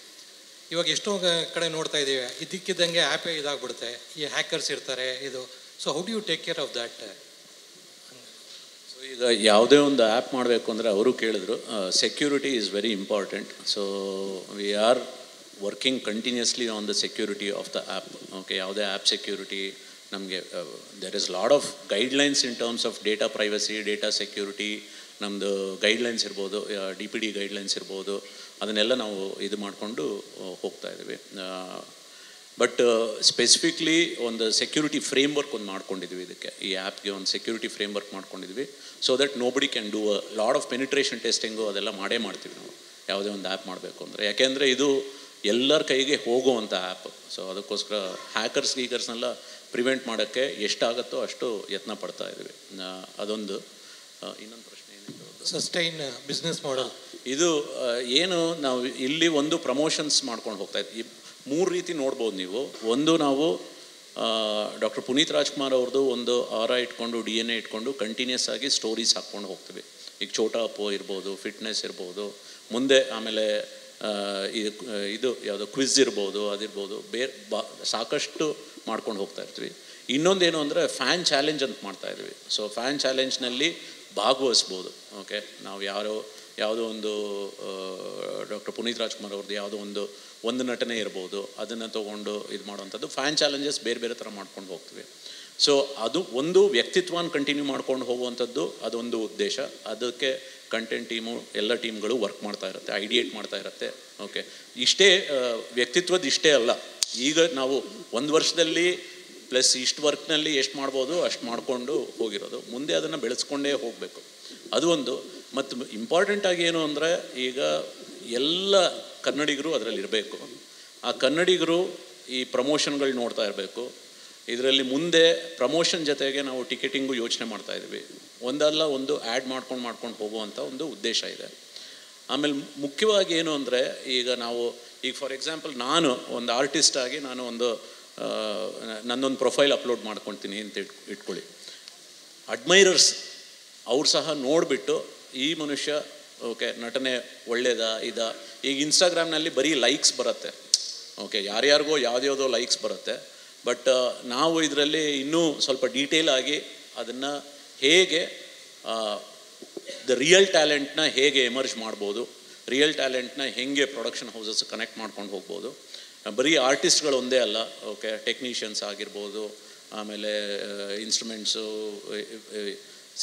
ಇವಾಗ ಎಷ್ಟೋ ಕಡೆ ನೋಡ್ತಾ ಇದ್ದೀವಿ, ಇದಕ್ಕಿದ್ದಂಗೆ ಆ್ಯಪೇ ಇದಾಗ್ಬಿಡುತ್ತೆ, ಈ ಹ್ಯಾಕರ್ಸ್ ಇರ್ತಾರೆ ಇದು. So how do you take care of that? So ಈಗ ಯಾವುದೇ ಒಂದು ಆ್ಯಪ್ ಮಾಡಬೇಕು ಅಂದರೆ ಅವರು ಕೇಳಿದ್ರು, security is very important. So we are working continuously on the security of the app. Okay, ಯಾವುದೇ ಆ್ಯಪ್ ಸೆಕ್ಯೂರಿಟಿ ನಮಗೆ there is lot of guidelines in terms of data privacy, data security. ನಮ್ಮದು guidelines ಇರ್ಬೋದು, DPD guidelines ಇರ್ಬೋದು, ಅದನ್ನೆಲ್ಲ ನಾವು ಇದು ಮಾಡಿಕೊಂಡು ಹೋಗ್ತಾ ಇದ್ದೀವಿ. ಬಟ್ ಸ್ಪೆಸಿಫಿಕ್ಲಿ ಒಂದು ಸೆಕ್ಯೂರಿಟಿ ಫ್ರೇಮ್ವರ್ಕ್ ಒಂದು ಮಾಡ್ಕೊಂಡಿದ್ವಿ ಇದಕ್ಕೆ, ಈ ಆ್ಯಪ್ಗೆ ಒಂದು ಸೆಕ್ಯೂರಿಟಿ ಫ್ರೇಮ್ವರ್ಕ್ ಮಾಡ್ಕೊಂಡಿದ್ವಿ. So that nobody can do a lot of penetration testing ಅದೆಲ್ಲ ಮಾಡೇ ಮಾಡ್ತೀವಿ ನಾವು ಯಾವುದೇ ಒಂದು ಆ್ಯಪ್ ಮಾಡಬೇಕು ಅಂದರೆ. ಯಾಕೆಂದರೆ ಇದು ಎಲ್ಲರ ಕೈಗೆ ಹೋಗುವಂಥ ಆ್ಯಪ್. ಸೊ ಅದಕ್ಕೋಸ್ಕರ ಗೀಕರ್ಸ್ನೆಲ್ಲ ಪ್ರಿವೆಂಟ್ ಮಾಡೋಕ್ಕೆ ಎಷ್ಟಾಗುತ್ತೋ ಅಷ್ಟು ಯತ್ನ ಪಡ್ತಾ ಇದ್ದೀವಿ. ಅದೊಂದು. ಇನ್ನೊಂದು ಪ್ರಶ್ನೆ ಏನಿತ್ತು? Sustain business model. ಇದು ಏನು, ನಾವು ಇಲ್ಲಿ ಒಂದು ಪ್ರಮೋಷನ್ಸ್ ಮಾಡ್ಕೊಂಡು ಹೋಗ್ತಾ ಇದ್ವಿ. 3 ರೀತಿ ನೋಡ್ಬೋದು ನೀವು. ಒಂದು, ನಾವು ಡಾಕ್ಟರ್ ಪುನೀತ್ ರಾಜ್ಕುಮಾರ್ ಅವ್ರದ್ದು ಒಂದು ಇಟ್ಕೊಂಡು DNA ಇಟ್ಕೊಂಡು ಕಂಟಿನ್ಯೂಸ್ ಆಗಿ ಸ್ಟೋರೀಸ್ ಹಾಕ್ಕೊಂಡು ಹೋಗ್ತೀವಿ. ಈಗ ಛೋಟಾ ಅಪ್ಪು ಇರ್ಬೋದು, ಫಿಟ್ನೆಸ್ ಇರ್ಬೋದು, ಮುಂದೆ ಆಮೇಲೆ ಇದು ಯಾವುದೋ ಕ್ವಿಝ್ ಇರ್ಬೋದು, ಅದಿರ್ಬೋದು, ಸಾಕಷ್ಟು ಮಾಡ್ಕೊಂಡು ಹೋಗ್ತಾ ಇರ್ತೀವಿ. ಇನ್ನೊಂದೇನು ಅಂದರೆ ಫ್ಯಾನ್ ಚಾಲೆಂಜ್ ಅಂತ ಮಾಡ್ತಾಯಿದ್ವಿ. ಸೊ ಫ್ಯಾನ್ ಚಾಲೆಂಜ್ನಲ್ಲಿ ಭಾಗವಹಿಸ್ಬೋದು. ಓಕೆ, ನಾವು ಯಾವುದೋ ಒಂದು ಡಾಕ್ಟರ್ ಪುನೀತ್ ರಾಜ್ಕುಮಾರ್ ಅವ್ರದ್ದು ಒಂದು ನಟನೆ ಇರ್ಬೋದು, ಅದನ್ನು ತೊಗೊಂಡು ಇದು ಮಾಡುವಂಥದ್ದು ಫ್ಯಾನ್ ಚಾಲೆಂಜಸ್ ಬೇರೆ ಬೇರೆ ಥರ ಮಾಡ್ಕೊಂಡು ಹೋಗ್ತೀವಿ. ಸೊ ಅದು ಒಂದು ವ್ಯಕ್ತಿತ್ವನ ಕಂಟಿನ್ಯೂ ಮಾಡ್ಕೊಂಡು ಹೋಗುವಂಥದ್ದು, ಅದೊಂದು ಉದ್ದೇಶ. ಅದಕ್ಕೆ ಕಂಟೆಂಟ್ ಟೀಮು, ಎಲ್ಲ ಟೀಮ್ಗಳು ವರ್ಕ್ ಮಾಡ್ತಾ ಇರುತ್ತೆ, ಐಡಿಯೇಟ್ ಮಾಡ್ತಾ ಇರುತ್ತೆ. ಓಕೆ, ಇಷ್ಟೇ ವ್ಯಕ್ತಿತ್ವದ ಇಷ್ಟೇ ಅಲ್ಲ. ಈಗ ನಾವು 1 ವರ್ಷದಲ್ಲಿ ಪ್ಲಸ್ ಇಷ್ಟು ವರ್ಕ್ನಲ್ಲಿ ಎಷ್ಟು ಮಾಡ್ಬೋದು ಅಷ್ಟು ಮಾಡಿಕೊಂಡು ಹೋಗಿರೋದು. ಮುಂದೆ ಅದನ್ನು ಬೆಳೆಸ್ಕೊಂಡೇ ಹೋಗಬೇಕು, ಅದು ಒಂದು. ಮತ್ತು ಇಂಪಾರ್ಟೆಂಟಾಗಿ ಏನು ಅಂದರೆ, ಈಗ ಎಲ್ಲ ಕನ್ನಡಿಗರು ಅದರಲ್ಲಿ ಇರಬೇಕು. ಆ ಕನ್ನಡಿಗರು ಈ ಪ್ರಮೋಷನ್ಗಳು ನೋಡ್ತಾ ಇರಬೇಕು. ಇದರಲ್ಲಿ ಮುಂದೆ ಪ್ರಮೋಷನ್ ಜೊತೆಗೆ ನಾವು ಟಿಕೆಟಿಂಗು ಯೋಚನೆ ಮಾಡ್ತಾಯಿದ್ವಿ. ಒಂದಲ್ಲ ಒಂದು ಆ್ಯಡ್ ಮಾಡ್ಕೊಂಡು ಹೋಗುವಂಥ ಒಂದು ಉದ್ದೇಶ ಇದೆ. ಆಮೇಲೆ ಮುಖ್ಯವಾಗಿ ಏನು ಅಂದರೆ, ಈಗ ಫಾರ್ ಎಕ್ಸಾಂಪಲ್ ನಾನು ಒಂದು ಆರ್ಟಿಸ್ಟ್ ಆಗಿ ನಾನು ನನ್ನೊಂದು ಪ್ರೊಫೈಲ್ ಅಪ್ಲೋಡ್ ಮಾಡ್ಕೊಳ್ತೀನಿ ಅಂತ ಇಟ್ಕೊಳ್ಳಿ. ಅಡ್ಮೈರರ್ಸ್ ಅವ್ರು ಸಹ ನೋಡಿಬಿಟ್ಟು ಈ ಮನುಷ್ಯ ಓಕೆ ನಟನೆ ಒಳ್ಳೇದಾ ಇದಾ. ಈಗ ಇನ್ಸ್ಟಾಗ್ರಾಮ್ನಲ್ಲಿ ಬರೀ ಲೈಕ್ಸ್ ಬರುತ್ತೆ. ಓಕೆ, ಯಾರ್ಯಾರಿಗೋ ಯಾವುದ್ಯಾವುದೋ ಲೈಕ್ಸ್ ಬರುತ್ತೆ. ಬಟ್ ನಾವು ಇದರಲ್ಲಿ ಇನ್ನೂ ಸ್ವಲ್ಪ ಡೀಟೇಲ್ ಆಗಿ ಅದನ್ನು ಹೇಗೆ ದ ರಿಯಲ್ ಟ್ಯಾಲೆಂಟ್ನ ಹೇಗೆ ಎಮರ್ಜ್ ಮಾಡ್ಬೋದು, ರಿಯಲ್ ಟ್ಯಾಲೆಂಟ್ನ ಹೇಗೆ ಪ್ರೊಡಕ್ಷನ್ ಹೌಸಸ್ ಕನೆಕ್ಟ್ ಮಾಡ್ಕೊಂಡು ಹೋಗ್ಬೋದು. ಬರೀ ಆರ್ಟಿಸ್ಟ್ಗಳು ಒಂದೇ ಅಲ್ಲ. ಓಕೆ, ಟೆಕ್ನಿಷಿಯನ್ಸ್ ಆಗಿರ್ಬೋದು, ಆಮೇಲೆ ಇನ್ಸ್ಟ್ರೂಮೆಂಟ್ಸು,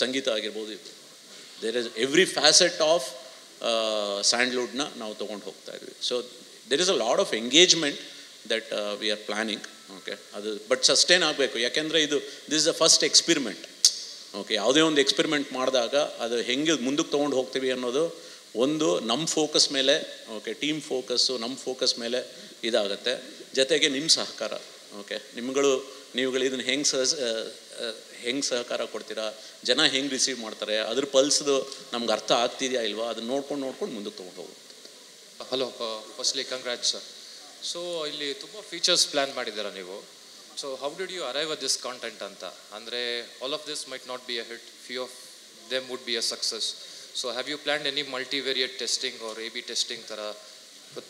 ಸಂಗೀತ ಆಗಿರ್ಬೋದು. There is every facet of ಸ್ಯಾಂಡ್ಲ್ವುಡ್ನ ನಾವು ತೊಗೊಂಡು ಹೋಗ್ತಾ ಇದ್ವಿ. So there is a lot of engagement that we are planning. Okay, ಅದು ಬಟ್ ಸಸ್ಟೈನ್ ಆಗಬೇಕು. ಯಾಕೆಂದರೆ this is the first experiment. Okay, ಯಾವುದೇ ಒಂದು ಎಕ್ಸ್ಪೆರಿಮೆಂಟ್ ಮಾಡಿದಾಗ ಅದು ಹೆಂಗೆ ಮುಂದಕ್ಕೆ ತೊಗೊಂಡು ಹೋಗ್ತೀವಿ ಅನ್ನೋದು ಒಂದು ನಮ್ಮ ಫೋಕಸ್ ಮೇಲೆ, ಓಕೆ, ಟೀಮ್ ಫೋಕಸ್ಸು ನಮ್ಮ ಫೋಕಸ್ ಮೇಲೆ ಇದಾಗುತ್ತೆ. ಜೊತೆಗೆ ನಿಮ್ಮ ಸಹಕಾರ. ಓಕೆ, ನೀವುಗಳು ಇದನ್ನು ಹೆಂಗೆ ಸಹಕಾರ ಕೊಡ್ತೀರಾ, ಜನ ಹೆಂಗೆ ರಿಸೀವ್ ಮಾಡ್ತಾರೆ, ಅದ್ರ ಪಲ್ಸ್ದು ನಮ್ಗೆ ಅರ್ಥ ಆಗ್ತಿದೆಯಾ ಇಲ್ವಾ, ಅದನ್ನ ನೋಡ್ಕೊಂಡು ಮುಂದಕ್ಕೆ ತೊಗೊಂಡು ಹೋಗುತ್ತೆ. Hello, firstly congrats sir. So ಇಲ್ಲಿ ತುಂಬ ಫೀಚರ್ಸ್ ಪ್ಲ್ಯಾನ್ ಮಾಡಿದ್ದೀರಾ ನೀವು. So how did you arrive at this content ಅಂತ? ಅಂದರೆ all of this might not be a hit, few of them would be a success. So have you planned any multivariate testing or AB testing ಥರ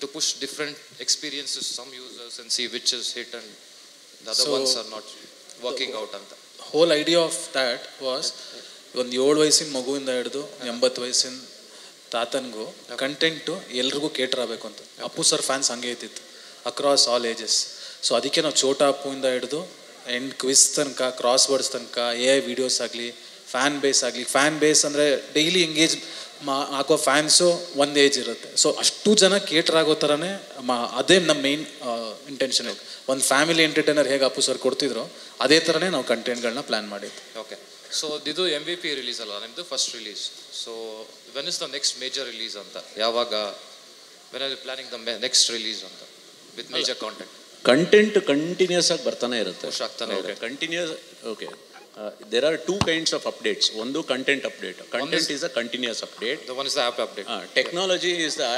to push different experiences, some users, and see which is hit and the other ones are not working out ಅಂತ? Hole idea of that was, ಒಂದು 7 ವಯಸ್ಸಿನ ಮಗುವಿಂದ ಹಿಡಿದು 80 ವಯಸ್ಸಿನ ತಾತನಿಗೂ content ಎಲ್ರಿಗೂ cater ಆಗಬೇಕು ಅಂತ. Appu sir fans ಹಂಗೆ ಇದ್ದಿತ್ತು, ಅಕ್ರಾಸ್ ಆಲ್ ಏಜಸ್. ಸೊ ಅದಕ್ಕೆ ನಾವು ಛೋಟಾ ಅಪ್ಪುವಿಂದ ಹಿಡಿದು ಎಂಡ್ ಕ್ವಿಸ್ ತನಕ, ಕ್ರಾಸ್ ವರ್ಡ್ಸ್ ತನಕ, AI ವಿಡಿಯೋಸ್ ಆಗಲಿ, ಫ್ಯಾನ್ ಬೇಸ್ ಆಗಲಿ. ಫ್ಯಾನ್ ಬೇಸ್ ಅಂದರೆ ಡೈಲಿ ಎಂಗೇಜ್ ಹಾಕೋ ಫ್ಯಾನ್ಸು ಒಂದು ಏಜ್ ಇರುತ್ತೆ. ಸೊ ಅಷ್ಟು ಜನ ಕೇಟರ್ ಆಗೋ ಥರನೇ ಅದೇ ನಮ್ಮ ಮೇನ್ ಇಂಟೆನ್ಷನ್. ಒಂದು ಫ್ಯಾಮಿಲಿ ಎಂಟರ್ಟೈನರ್ ಹೇಗೆ ಅಪ್ಪು ಸರ್ ಕೊಡ್ತಿದ್ರು ಅದೇ ಥರನೇ ನಾವು ಕಂಟೆಂಟ್ಗಳನ್ನ ಪ್ಲ್ಯಾನ್ ಮಾಡಿದ್ದು. ಓಕೆ, ಸೊ ಇದು MVP ರಿಲೀಸ್ ಅಲ್ಲ ನಿಮ್ಮದು, first release. So when is the next major release ಅಂತ, ಯಾವಾಗ, when are you planning the next release ಅಂತ ವಿತ್ ಮೇಜರ್ ಕಂಟೆಂಟ್ ಕಂಟಿನ್ಯೂಸ್ ಆಗಿ ಬರ್ತಾನೆ ಇರುತ್ತೆ. ಆಗ್ತಾನೆ continues. Okay, there are two kinds of updates. One content update. Content is a continuous update. The one is the app update. Technology is the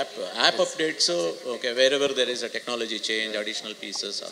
app update. So okay, wherever there is a technology change, additional pieces,